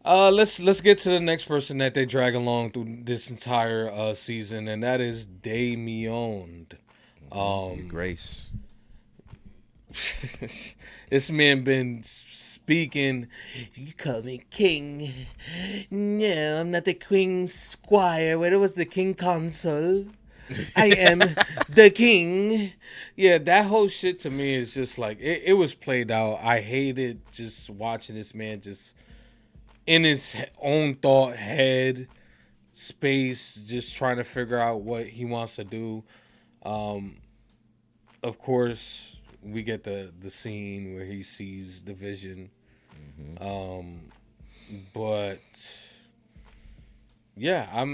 one. Let's get to the next person that they drag along through this entire season, and that is Damien. Grace. This man been speaking. You call me king? No, I'm not the queen's squire. Where was the king consul? I am the king. Yeah, that whole shit to me is just like it was played out. I hated just watching this man just in his own thought head space, just trying to figure out what he wants to do. Of course, we get the scene where he sees the vision. But yeah,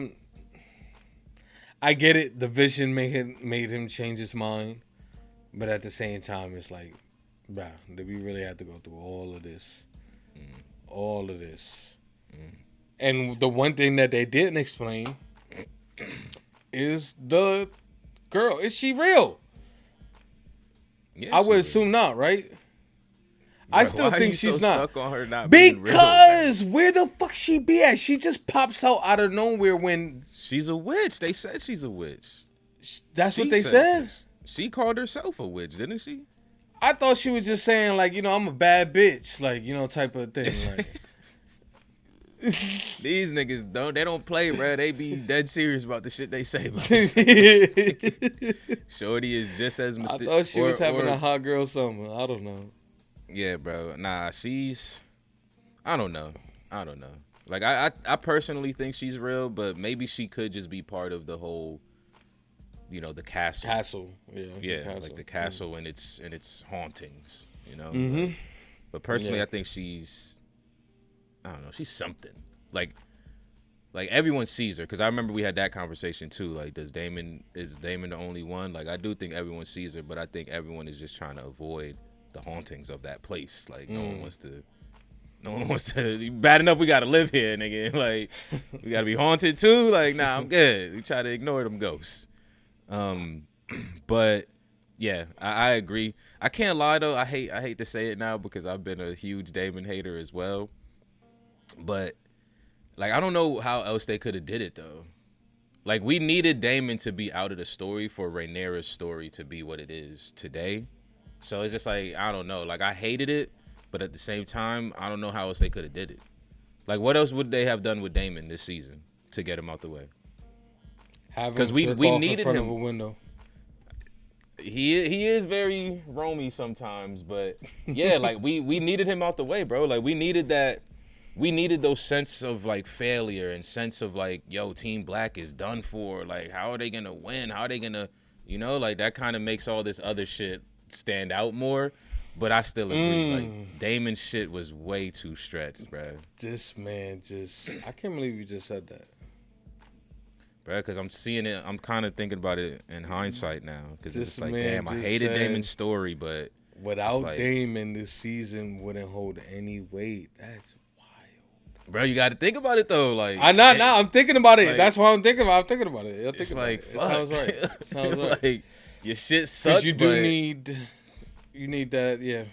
I get it. The vision made him change his mind, but at the same time, it's like, bruh, did we really have to go through all of this? All of this. And the one thing that they didn't explain is the girl. Is she real? Yeah, I would assume not, right? I still why are think you she's so not. stuck on her not being real? Because where the fuck she be at? She just pops out of nowhere when she's a witch. They said she's a witch. That's what they said? She called herself a witch, didn't she? I thought she was just saying like, I'm a bad bitch, like, type of thing. Like. These niggas don't play, bro. They be dead serious about the shit they say about Shorty is just as I thought she was having a hot girl summer. I don't know. Yeah, bro. Nah, I don't know. Like I personally think she's real, but maybe she could just be part of the whole, the castle. Yeah, castle. like the castle and its hauntings. Mhm. But personally, I think she's, I don't know, she's something. Like everyone sees her, because I remember we had that conversation too. Like, is Damon the only one? Like, I do think everyone sees her, but I think everyone is just trying to avoid the hauntings of that place. Like, no one wants to. Bad enough we gotta live here, nigga. Like, we gotta be haunted too. Like, nah, I'm good. We try to ignore them ghosts. But yeah, I agree. I can't lie though. I hate to say it now because I've been a huge Damon hater as well. But like, I don't know how else they could have did it though. Like, we needed Damon to be out of the story for Rhaenyra's story to be what it is today. So it's just like, I don't know. Like, I hated it, but at the same time, I don't know how else they could have did it. Like, what else would they have done with Damon this season to get him out the way? Because we needed him. Of a window. He is very roamy sometimes, but yeah, like we needed him out the way, bro. Like, we needed that. We needed those sense of like failure and sense of like, yo, Team Black is done for. Like, how are they gonna win? How are they gonna, like, that kind of makes all this other shit stand out more. But I still agree. Like, Damon's shit was way too stretched, bro. This man I can't believe you just said that. Bro, because I'm seeing it. I'm kind of thinking about it in hindsight now. Because it's like, damn, I hated Damon's story, but without Damon, this season wouldn't hold any weight. That's bro, you got to think about it though. Like, I'm thinking about it. Like, that's why I'm thinking about it. I'm thinking about it. It's like, it sounds right. It sounds right. Like, your shit sucks. You do need that. Yeah.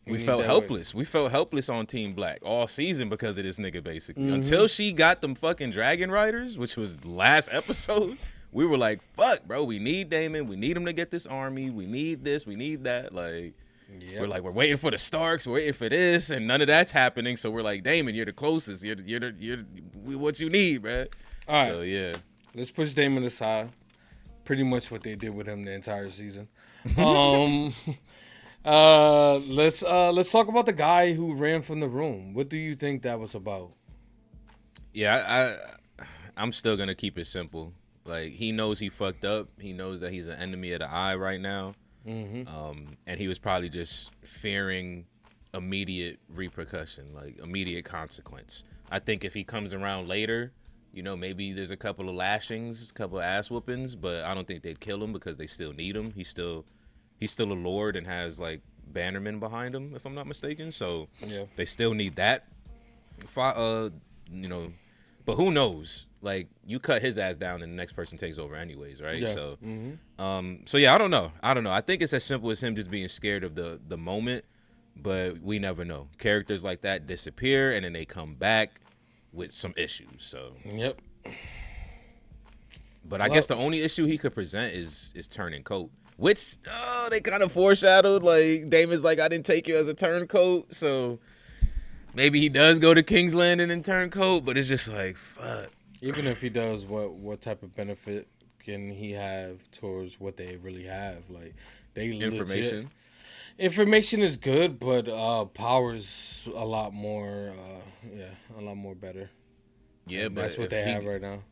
We felt helpless. We felt helpless on Team Black all season because of this nigga, basically. Until she got them fucking Dragon Riders, which was last episode, we were like, fuck, bro, we need Damon. We need him to get this army. We need this. We need that. Like, we're like, we're waiting for the Starks. We're waiting for this. And none of that's happening. So we're like, Damon, you're the closest. You're what you need, bro. All right. So, yeah. Let's push Damon aside. Pretty much what they did with him the entire season. Let's talk about the guy who ran from the room. What do you think that was about? Yeah, I'm still gonna keep it simple. Like, he knows he fucked up. He knows that he's an enemy of the eye right now. And he was probably just fearing immediate repercussion, like immediate consequence. I think if he comes around later, maybe there's a couple of lashings, a couple of ass whoopings, but I don't think they'd kill him because they still need him. He's still a lord and has like bannermen behind him, if I'm not mistaken. So yeah, they still need that. But who knows? Like, you cut his ass down and the next person takes over anyways, right? Yeah. So, so yeah, I don't know. I think it's as simple as him just being scared of the moment, but we never know. Characters like that disappear and then they come back with some issues. So yep. But I guess the only issue he could present is turning coat. Which, they kind of foreshadowed, like, Damon's like, I didn't take you as a turncoat, so maybe he does go to King's Landing and turncoat, but it's just like, fuck. Even if he does, what type of benefit can he have towards what they really have? Like they Information. Information is good, but power is a lot more. A lot more better. Yeah, and but that's what if they he, have right now.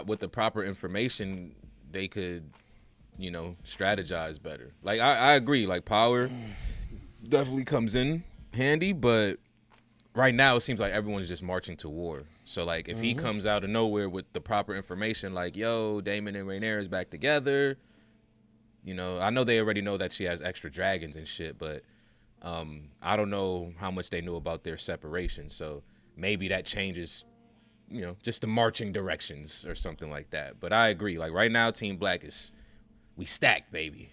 With the proper information, they could, strategize better. Like I agree. Like power definitely comes in handy, but right now it seems like everyone's just marching to war. So like if he comes out of nowhere with the proper information, like yo, Daemon and Rhaenyra is back together. I know they already know that she has extra dragons and shit, but I don't know how much they knew about their separation. So maybe that changes, just the marching directions or something like that. But I agree. Like right now, Team Black we stacked, baby.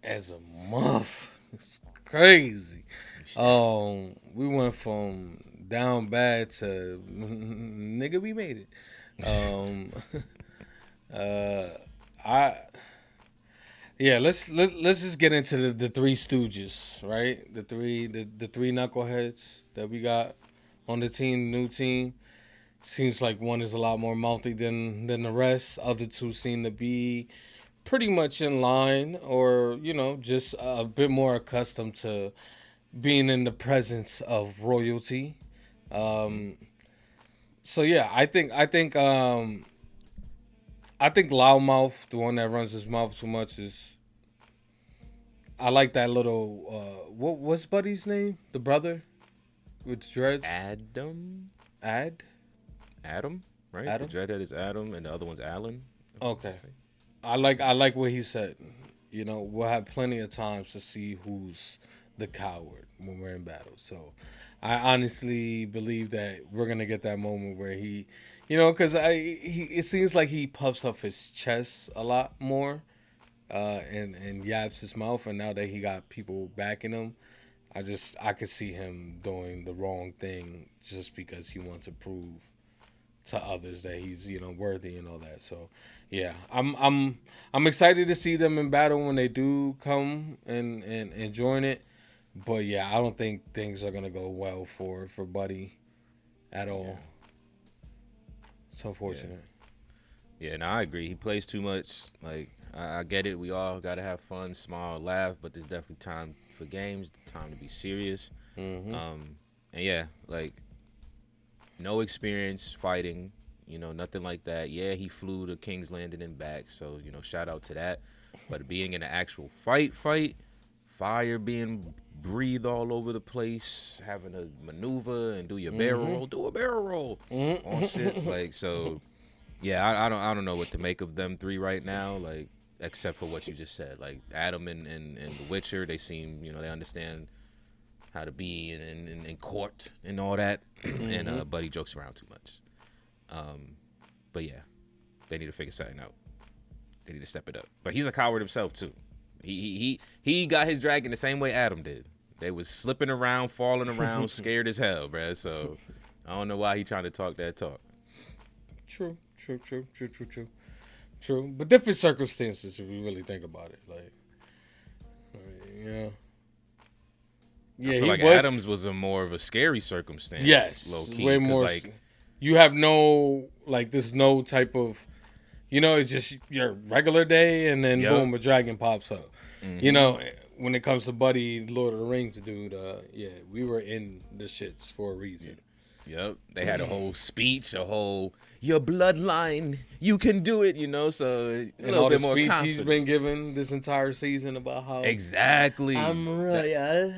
As a muff, it's crazy. We went from down bad to nigga, we made it. Let's just get into the three stooges, right? The three knuckleheads that we got on the team, new team. Seems like one is a lot more mouthy than the rest. Other two seem to be pretty much in line, or just a bit more accustomed to being in the presence of royalty. So yeah, I think Loudmouth, the one that runs his mouth too much, is. I like that little. What's Buddy's name? The brother with dreads. Adam, right? Adam? The dreadhead is Adam, and the other one's Alan. Okay. I like what he said. We'll have plenty of times to see who's the coward when we're in battle. So I honestly believe that we're gonna get that moment where he, because it seems like he puffs up his chest a lot more, and yaps his mouth. And now that he got people backing him, I could see him doing the wrong thing just because he wants to prove to others that he's worthy and all that. So yeah, I'm excited to see them in battle when they do come and join it. But yeah, I don't think things are gonna go well for Buddy at all. Yeah. It's unfortunate. Yeah, no, I agree. He plays too much. Like I get it. We all gotta have fun, smile, laugh, but there's definitely time for games, time to be serious. And yeah, like no experience fighting, nothing like that. Yeah, he flew to King's Landing and back, so shout out to that. But being in an actual fight, fire being breathed all over the place, having to maneuver and do your barrel roll, do a barrel roll, all shit. Like so, yeah, I don't know what to make of them three right now. Like except for what you just said, like Adam and The Witcher, they seem they understand how to be in court and all that, and Buddy jokes around too much. But yeah, they need to figure something out. They need to step it up. But he's a coward himself too. He got his dragon the same way Adam did. They was slipping around, falling around, scared as hell, bruh. So I don't know why he trying to talk that talk. True. But different circumstances if you really think about it. Yeah, I feel like Adams was a more of a scary circumstance. Yes, low key, way more. Like, you have there's no type of, it's just your regular day, and then boom, a dragon pops up. When it comes to Buddy, Lord of the Rings, dude, we were in the shits for a reason. Yep, they had a whole speech, your bloodline, you can do it, so a little bit more confidence. He's been given this entire season about how exactly I'm royal.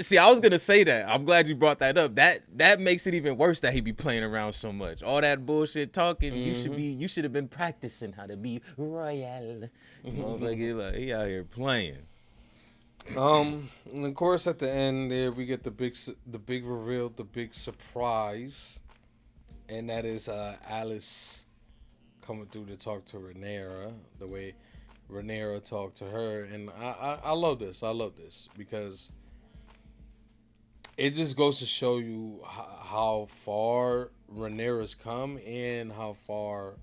See, I was gonna say that. I'm glad you brought that up. That makes it even worse that he be playing around so much. All that bullshit talking. You should have been practicing how to be royal. Like he out here playing. And of course, at the end there, we get the big reveal, the big surprise, and that is Alice coming through to talk to Rhaenyra, the way Rhaenyra talked to her, and I love this. I love this because it just goes to show you how far Rhaenyra's come and how far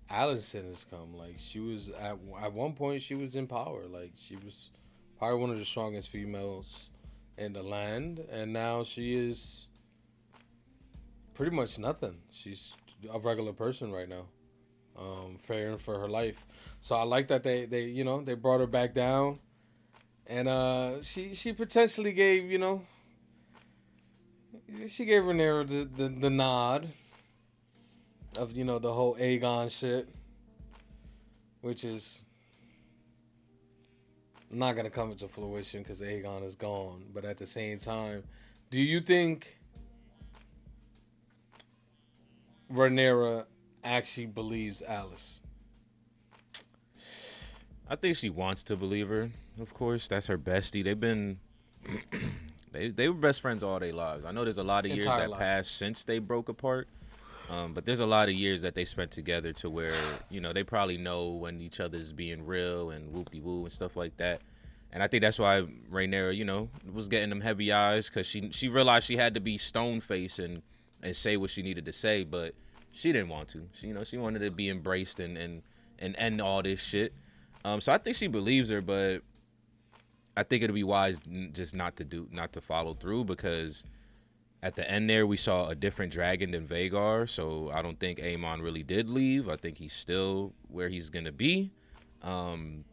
Alicent has come. Like she was at one point, she was in power. Like she was probably one of the strongest females in the land, and now she is pretty much nothing. She's a regular person right now. fearing for her life. So I like that they they brought her back down, and she potentially gave she gave Rhaenyra the nod of the whole Aegon shit, which is not gonna come into fruition because Aegon is gone. But at the same time, do you think Rhaenyra actually believes Alice? I think she wants to believe her. Of course, that's her bestie. They've been they were best friends all their lives. I know there's a lot of years that passed since they broke apart. But there's a lot of years that they spent together to where, they probably know when each other's being real and whoop-de-woo and stuff like that. And I think that's why Rhaenyra, was getting them heavy eyes, because she realized she had to be stone-faced and say what she needed to say, but she didn't want to. She wanted to be embraced and end all this shit. So I think she believes her, but I think it'd be wise just not to follow through, because at the end there, we saw a different dragon than Vhagar, so I don't think Aemon really did leave. I think he's still where he's going to be. And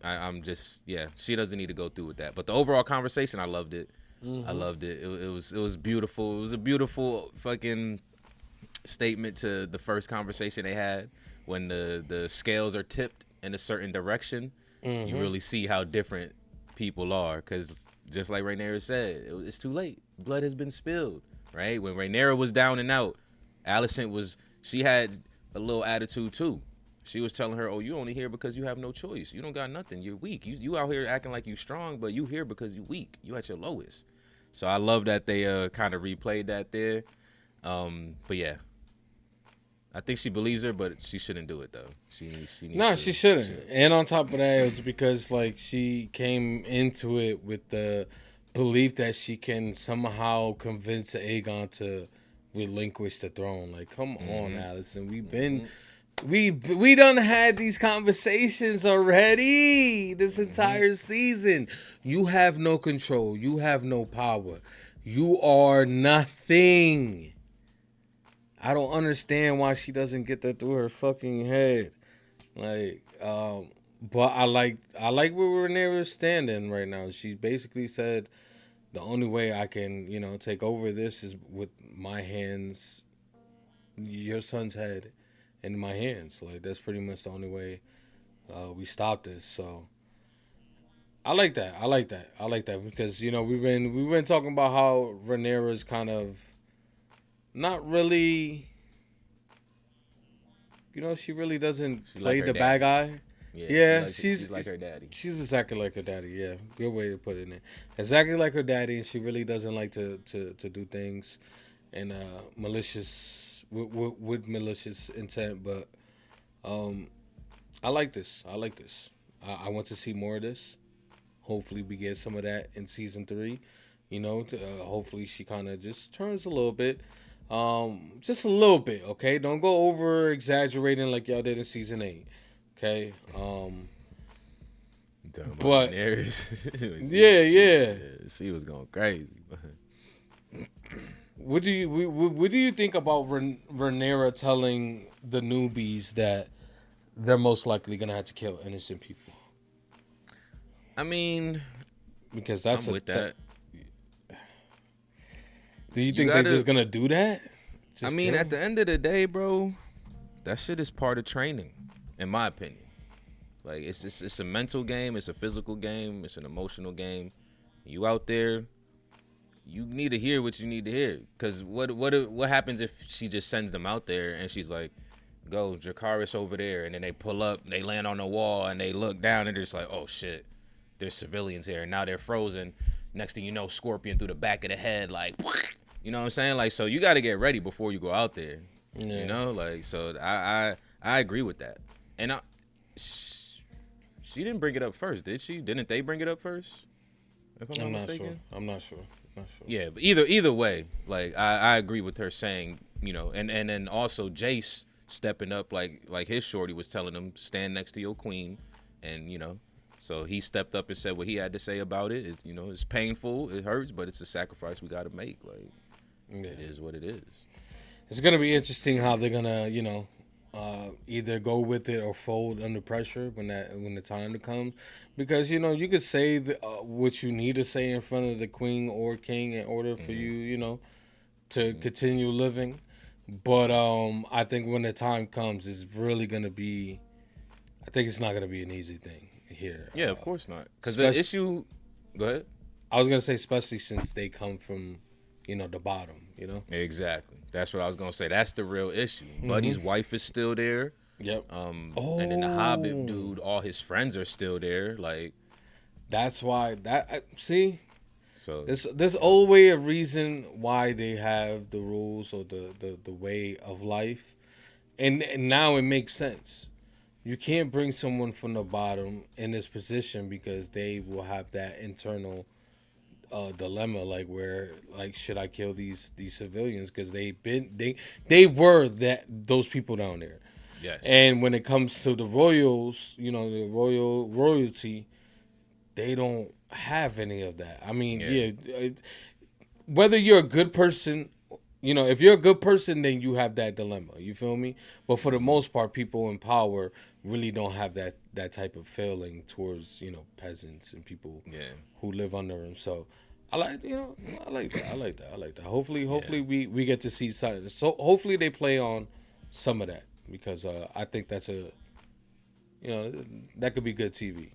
I'm just, she doesn't need to go through with that. But the overall conversation, I loved it. I loved it. It was beautiful. It was a beautiful fucking statement to the first conversation they had. When the scales are tipped in a certain direction, you really see how different people are, because just like Rhaenyra said, it's too late. Blood has been spilled, right? When Rhaenyra was down and out, Alicent she had a little attitude too. She was telling her, "Oh, you only here because you have no choice. You don't got nothing. You're weak. You out here acting like you strong, but you here because you weak. You at your lowest." So I love that they kind of replayed that there. But yeah, I think she believes her, but she shouldn't do it though. She needs she shouldn't. And on top of that, it was because she came into it with the belief that she can somehow convince Aegon to relinquish the throne. Like, come on, Allison. We've been we done had these conversations already this entire season. You have no control. You have no power. You are nothing. I don't understand why she doesn't get that through her fucking head. Like, but I like where Rhaenyra's standing right now. She basically said the only way I can, take over this is with my hands, your son's head in my hands. Like, that's pretty much the only way we stop this. So I like that. I like that because we've been talking about how Rhaenyra's kind of not really, she really doesn't play the bad guy. Yeah, she's like her daddy. She's exactly like her daddy. Yeah, good way to put it in. Exactly like her daddy, and she really doesn't like to do things in malicious with malicious intent. But I like this. I want to see more of this. Hopefully, we get some of that in season 3. Hopefully she kind of just turns a little bit. Just a little bit, okay? Don't go over exaggerating like y'all did in season 8, okay? But she was going crazy. What do you think about Rhaenyra telling the newbies that they're most likely gonna have to kill innocent people? I mean, because that's I'm with that. Do you think they're just gonna do that? I mean, at the end of the day, bro, that shit is part of training, in my opinion. Like, it's a mental game, it's a physical game, it's an emotional game. You out there, you need to hear what you need to hear. Cause what happens if she just sends them out there and she's like, "Go, Dracarys over there," and then they pull up, they land on the wall, and they look down, and they're just like, "Oh shit, there's civilians here," and now they're frozen. Next thing you know, Scorpion through the back of the head, like. You know what I'm saying? Like, so you got to get ready before you go out there. Yeah. Like, so I agree with that. And she didn't bring it up first, did she? Didn't they bring it up first? If I'm not mistaken. I'm not sure. Yeah, but either way, like I agree with her saying, and then also Jace stepping up like his shorty was telling him, stand next to your queen, and so he stepped up and said what he had to say about it. It's painful, it hurts, but it's a sacrifice we got to make. Like. Yeah. It is what it is. it's gonna be interesting how they're gonna, either go with it or fold under pressure when the time comes, because you could say what you need to say in front of the queen or king in order for you, to continue living, but I think when the time comes, it's really gonna be. I think it's not gonna be an easy thing here. Yeah, of course not. Because the issue. Go ahead. I was gonna say, especially since they come from, the bottom. Exactly. That's what I was gonna say. That's the real issue. Buddy's wife is still there. Yep. And then the Hobbit dude, all his friends are still there. Like, that's why see. So there's always a reason why they have the rules or the way of life, and now it makes sense. You can't bring someone from the bottom in this position because they will have that internal dilemma, like should I kill these civilians, because they were those people down there. Yes. And when it comes to the royals, the royalty, they don't have any of that. I mean, whether you're a good person, if you're a good person, then you have that dilemma. You feel me? But for the most part, people in power really don't have that type of feeling towards peasants and people who live under them. So I like that. Hopefully we get to see something. So hopefully they play on some of that, because I think that's that could be good TV.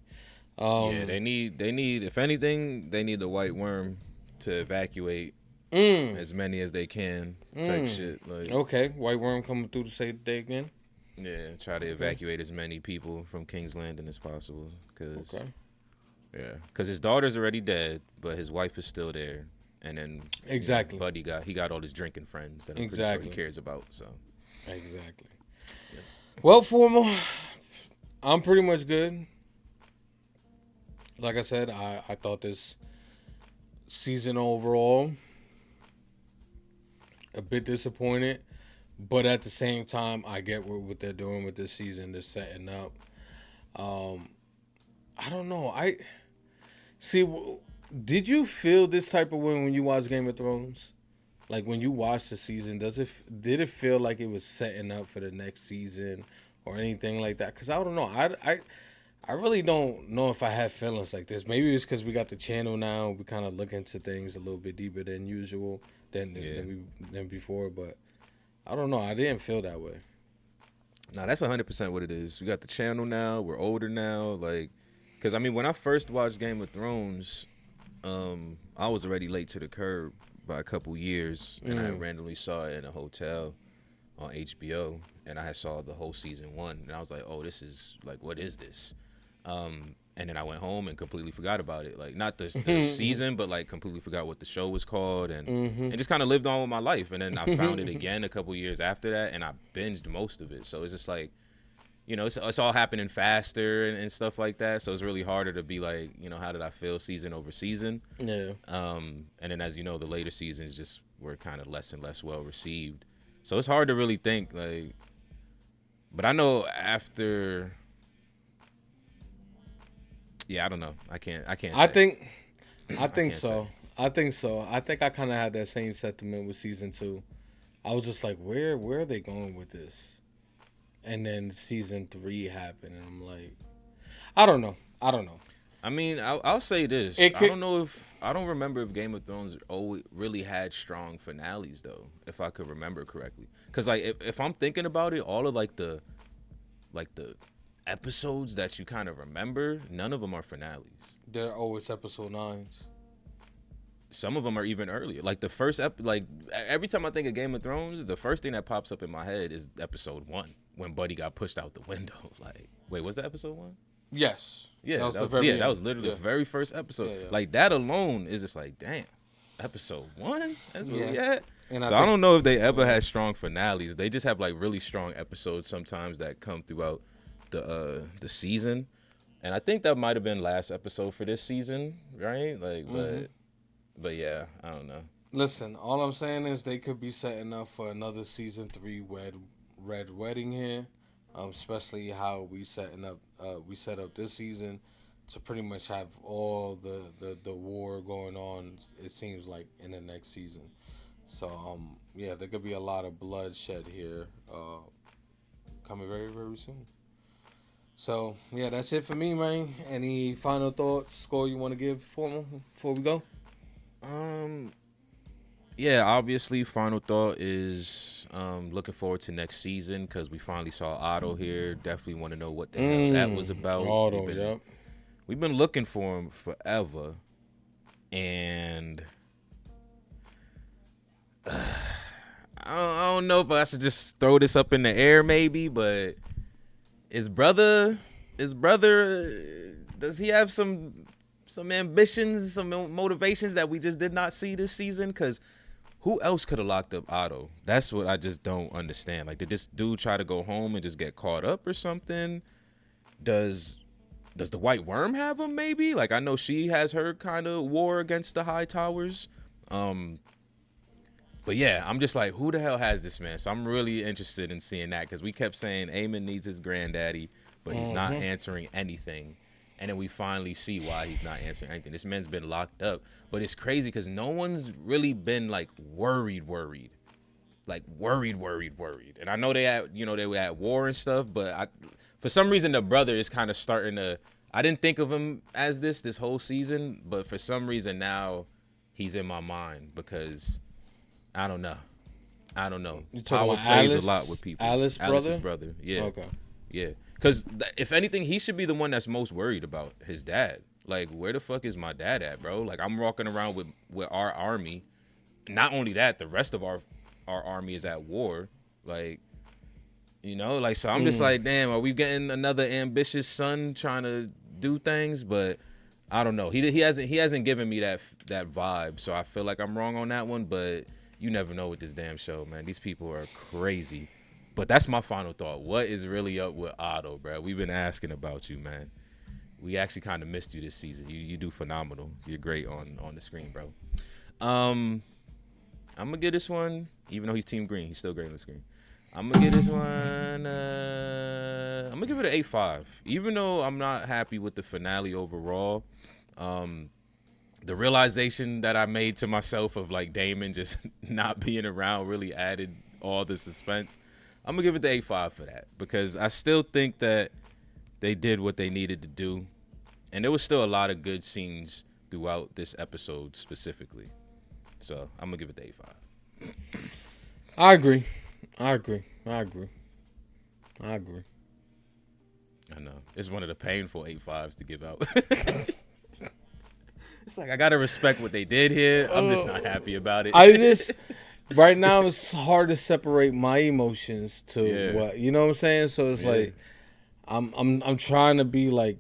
They need if anything, they need the white worm to evacuate as many as they can type shit. Like, okay, white worm coming through to save the day again. Yeah, try to evacuate as many people from King's Landing as possible. Because his daughter's already dead, but his wife is still there. And then exactly, Buddy got all his drinking friends that I'm pretty sure he cares about. So exactly. Yeah. Well, Formal, I'm pretty much good. Like I said, I thought this season overall a bit disappointed, but at the same time, I get what they're doing with this season. They're setting up. I don't know. I see. Did you feel this type of way when you watched Game of Thrones? Like when you watched the season, did it feel like it was setting up for the next season or anything like that? Because I don't know. I really don't know if I have feelings like this. Maybe it's because we got the channel now. We kind of look into things a little bit deeper than usual than before. But I don't know. I didn't feel that way. Nah, that's 100% what it is. We got the channel now. We're older now. Like, because I mean, when I first watched Game of Thrones, I was already late to the curb by a couple years, and I randomly saw it in a hotel on HBO, and I saw the whole season 1, and I was like, oh, this is like, what is this? And then I went home and completely forgot about it. Like, not the season, but like completely forgot what the show was called, and just kind of lived on with my life. And then I found it again a couple years after that, and I binged most of it. So it's just like, it's all happening faster and stuff like that. So it's really harder to be like, how did I feel season over season? Yeah. And then, as you know, the later seasons just were kind of less and less well received. So it's hard to really think, like, but I know after. Yeah, I don't know. I can't. Say. I think so. I think I kind of had that same sentiment with season 2. I was just like, where are they going with this? And then season 3 happened, and I'm like, I don't know. I mean, I'll say this. I don't remember if Game of Thrones always really had strong finales though, if I could remember correctly. Because like if I'm thinking about it, all of like the episodes that you kind of remember, none of them are finales. They're always episode 9s. Some of them are even earlier. Like the first like every time I think of Game of Thrones, the first thing that pops up in my head is episode 1 when Buddy got pushed out the window. Like, wait, was that episode 1? Yes. Yeah, that was literally the very first episode. Yeah. Like that alone is just like, damn, episode 1? That's where we at. And so I don't know if they ever had strong finales. They just have like really strong episodes sometimes that come throughout the season. And I think that might have been last episode for this season, right? Like, but yeah, I don't know. Listen, all I'm saying is they could be setting up for another season 3 Red Wedding here, especially how we set up this season to pretty much have all the war going on. It seems like in the next season, So yeah, there could be a lot of bloodshed here coming very, very soon. So yeah, that's it for me, man. Any final thoughts, score you want to give Formal before we go? Yeah, obviously, final thought is looking forward to next season because we finally saw Otto here. Definitely want to know what the hell that was about. Otto, yep. We've been looking for him forever, and I don't know if I should just throw this up in the air, maybe, but his brother, does he have some ambitions, some motivations that we just did not see this season? Because who else could have locked up Otto? That's what I just don't understand. Like, did this dude try to go home and just get caught up or something? Does the White Worm have him, maybe? Like, I know she has her kind of war against the High Towers. But yeah, I'm just like, who the hell has this man? So I'm really interested in seeing that because we kept saying Aemon needs his granddaddy, but he's not answering anything. And then we finally see why he's not answering anything. This man's been locked up. But it's crazy because no one's really been like worried. Like worried. And I know they were at war and stuff, but for some reason the brother is kind of starting to, I didn't think of him as this whole season, but for some reason now he's in my mind because I don't know. You talking Power about plays Alice, a lot with people. Alice's brother. Yeah. Okay. Yeah. Because if anything, he should be the one that's most worried about his dad. Like, where the fuck is my dad at, bro? Like, I'm walking around with our army. Not only that, the rest of our army is at war. Like, so I'm just like, damn, are we getting another ambitious son trying to do things? But I don't know. He hasn't given me that vibe. So I feel like I'm wrong on that one. But you never know with this damn show, man. These people are crazy. But that's my final thought. What is really up with Otto, bro? We've been asking about you, man. We actually kind of missed you this season. You do phenomenal. You're great on the screen, bro. I'm gonna give this one, even though he's Team Green, he's still great on the screen. I'm gonna give this one. I'm gonna give it an 8.5. Even though I'm not happy with the finale overall, the realization that I made to myself of like Damon just not being around really added all the suspense. I'm gonna give it the 8.5 for that because I still think that they did what they needed to do, and there was still a lot of good scenes throughout this episode specifically. So I'm gonna give it the 8.5. I agree. I know it's one of the painful 8.5s to give out. It's like I gotta respect what they did here. I'm just not happy about it. Right now it's hard to separate my emotions to what, you know what I'm saying? So it's like I'm trying to be like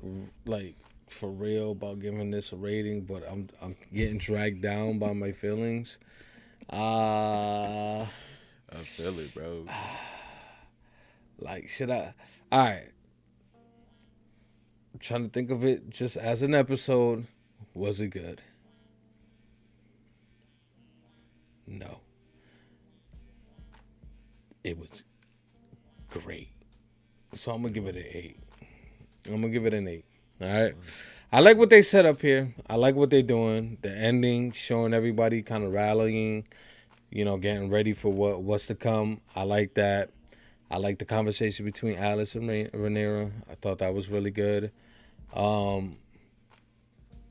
for real about giving this a rating, but I'm getting dragged down by my feelings. I feel it, bro. Like, should I? All right. I'm trying to think of it just as an episode. Was it good? No. It was great. So I'm going to give it an 8. I'm going to give it an 8. All right. I like what they set up here. I like what they're doing. The ending, showing everybody kind of rallying, getting ready for what's to come. I like that. I like the conversation between Alice and Rhaenyra. I thought that was really good.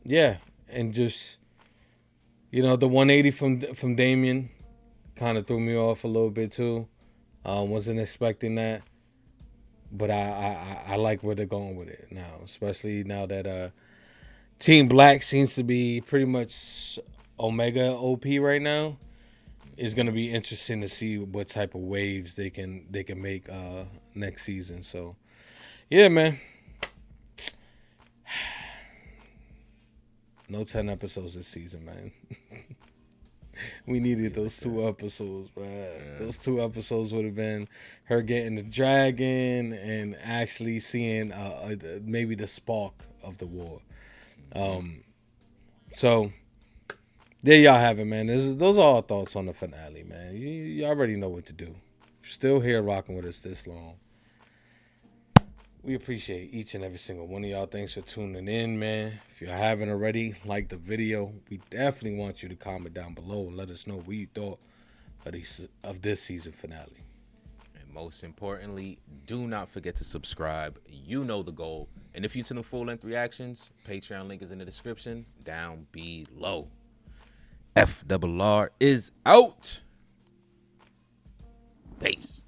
Yeah. And just, the 180 from Damien kind of threw me off a little bit too. Wasn't expecting that. But I like where they're going with it now, especially now that Team Black seems to be pretty much Omega OP right now. It's gonna be interesting to see what type of waves they can make next season. So, yeah, man. No 10 episodes this season, man. We needed those 2 episodes, man. Yeah. Those 2 episodes would have been her getting the dragon and actually seeing maybe the spark of the war. So, there y'all have it, man. Those are our thoughts on the finale, man. You already know what to do. Still here rocking with us this long. We appreciate each and every single one of y'all. Thanks for tuning in, man. If you haven't already, like the video. We definitely want you to comment down below and let us know what you thought of this season finale. And most importantly, do not forget to subscribe. You know the goal. And if you're to the full-length reactions, Patreon link is in the description down below. FRR is out. Peace.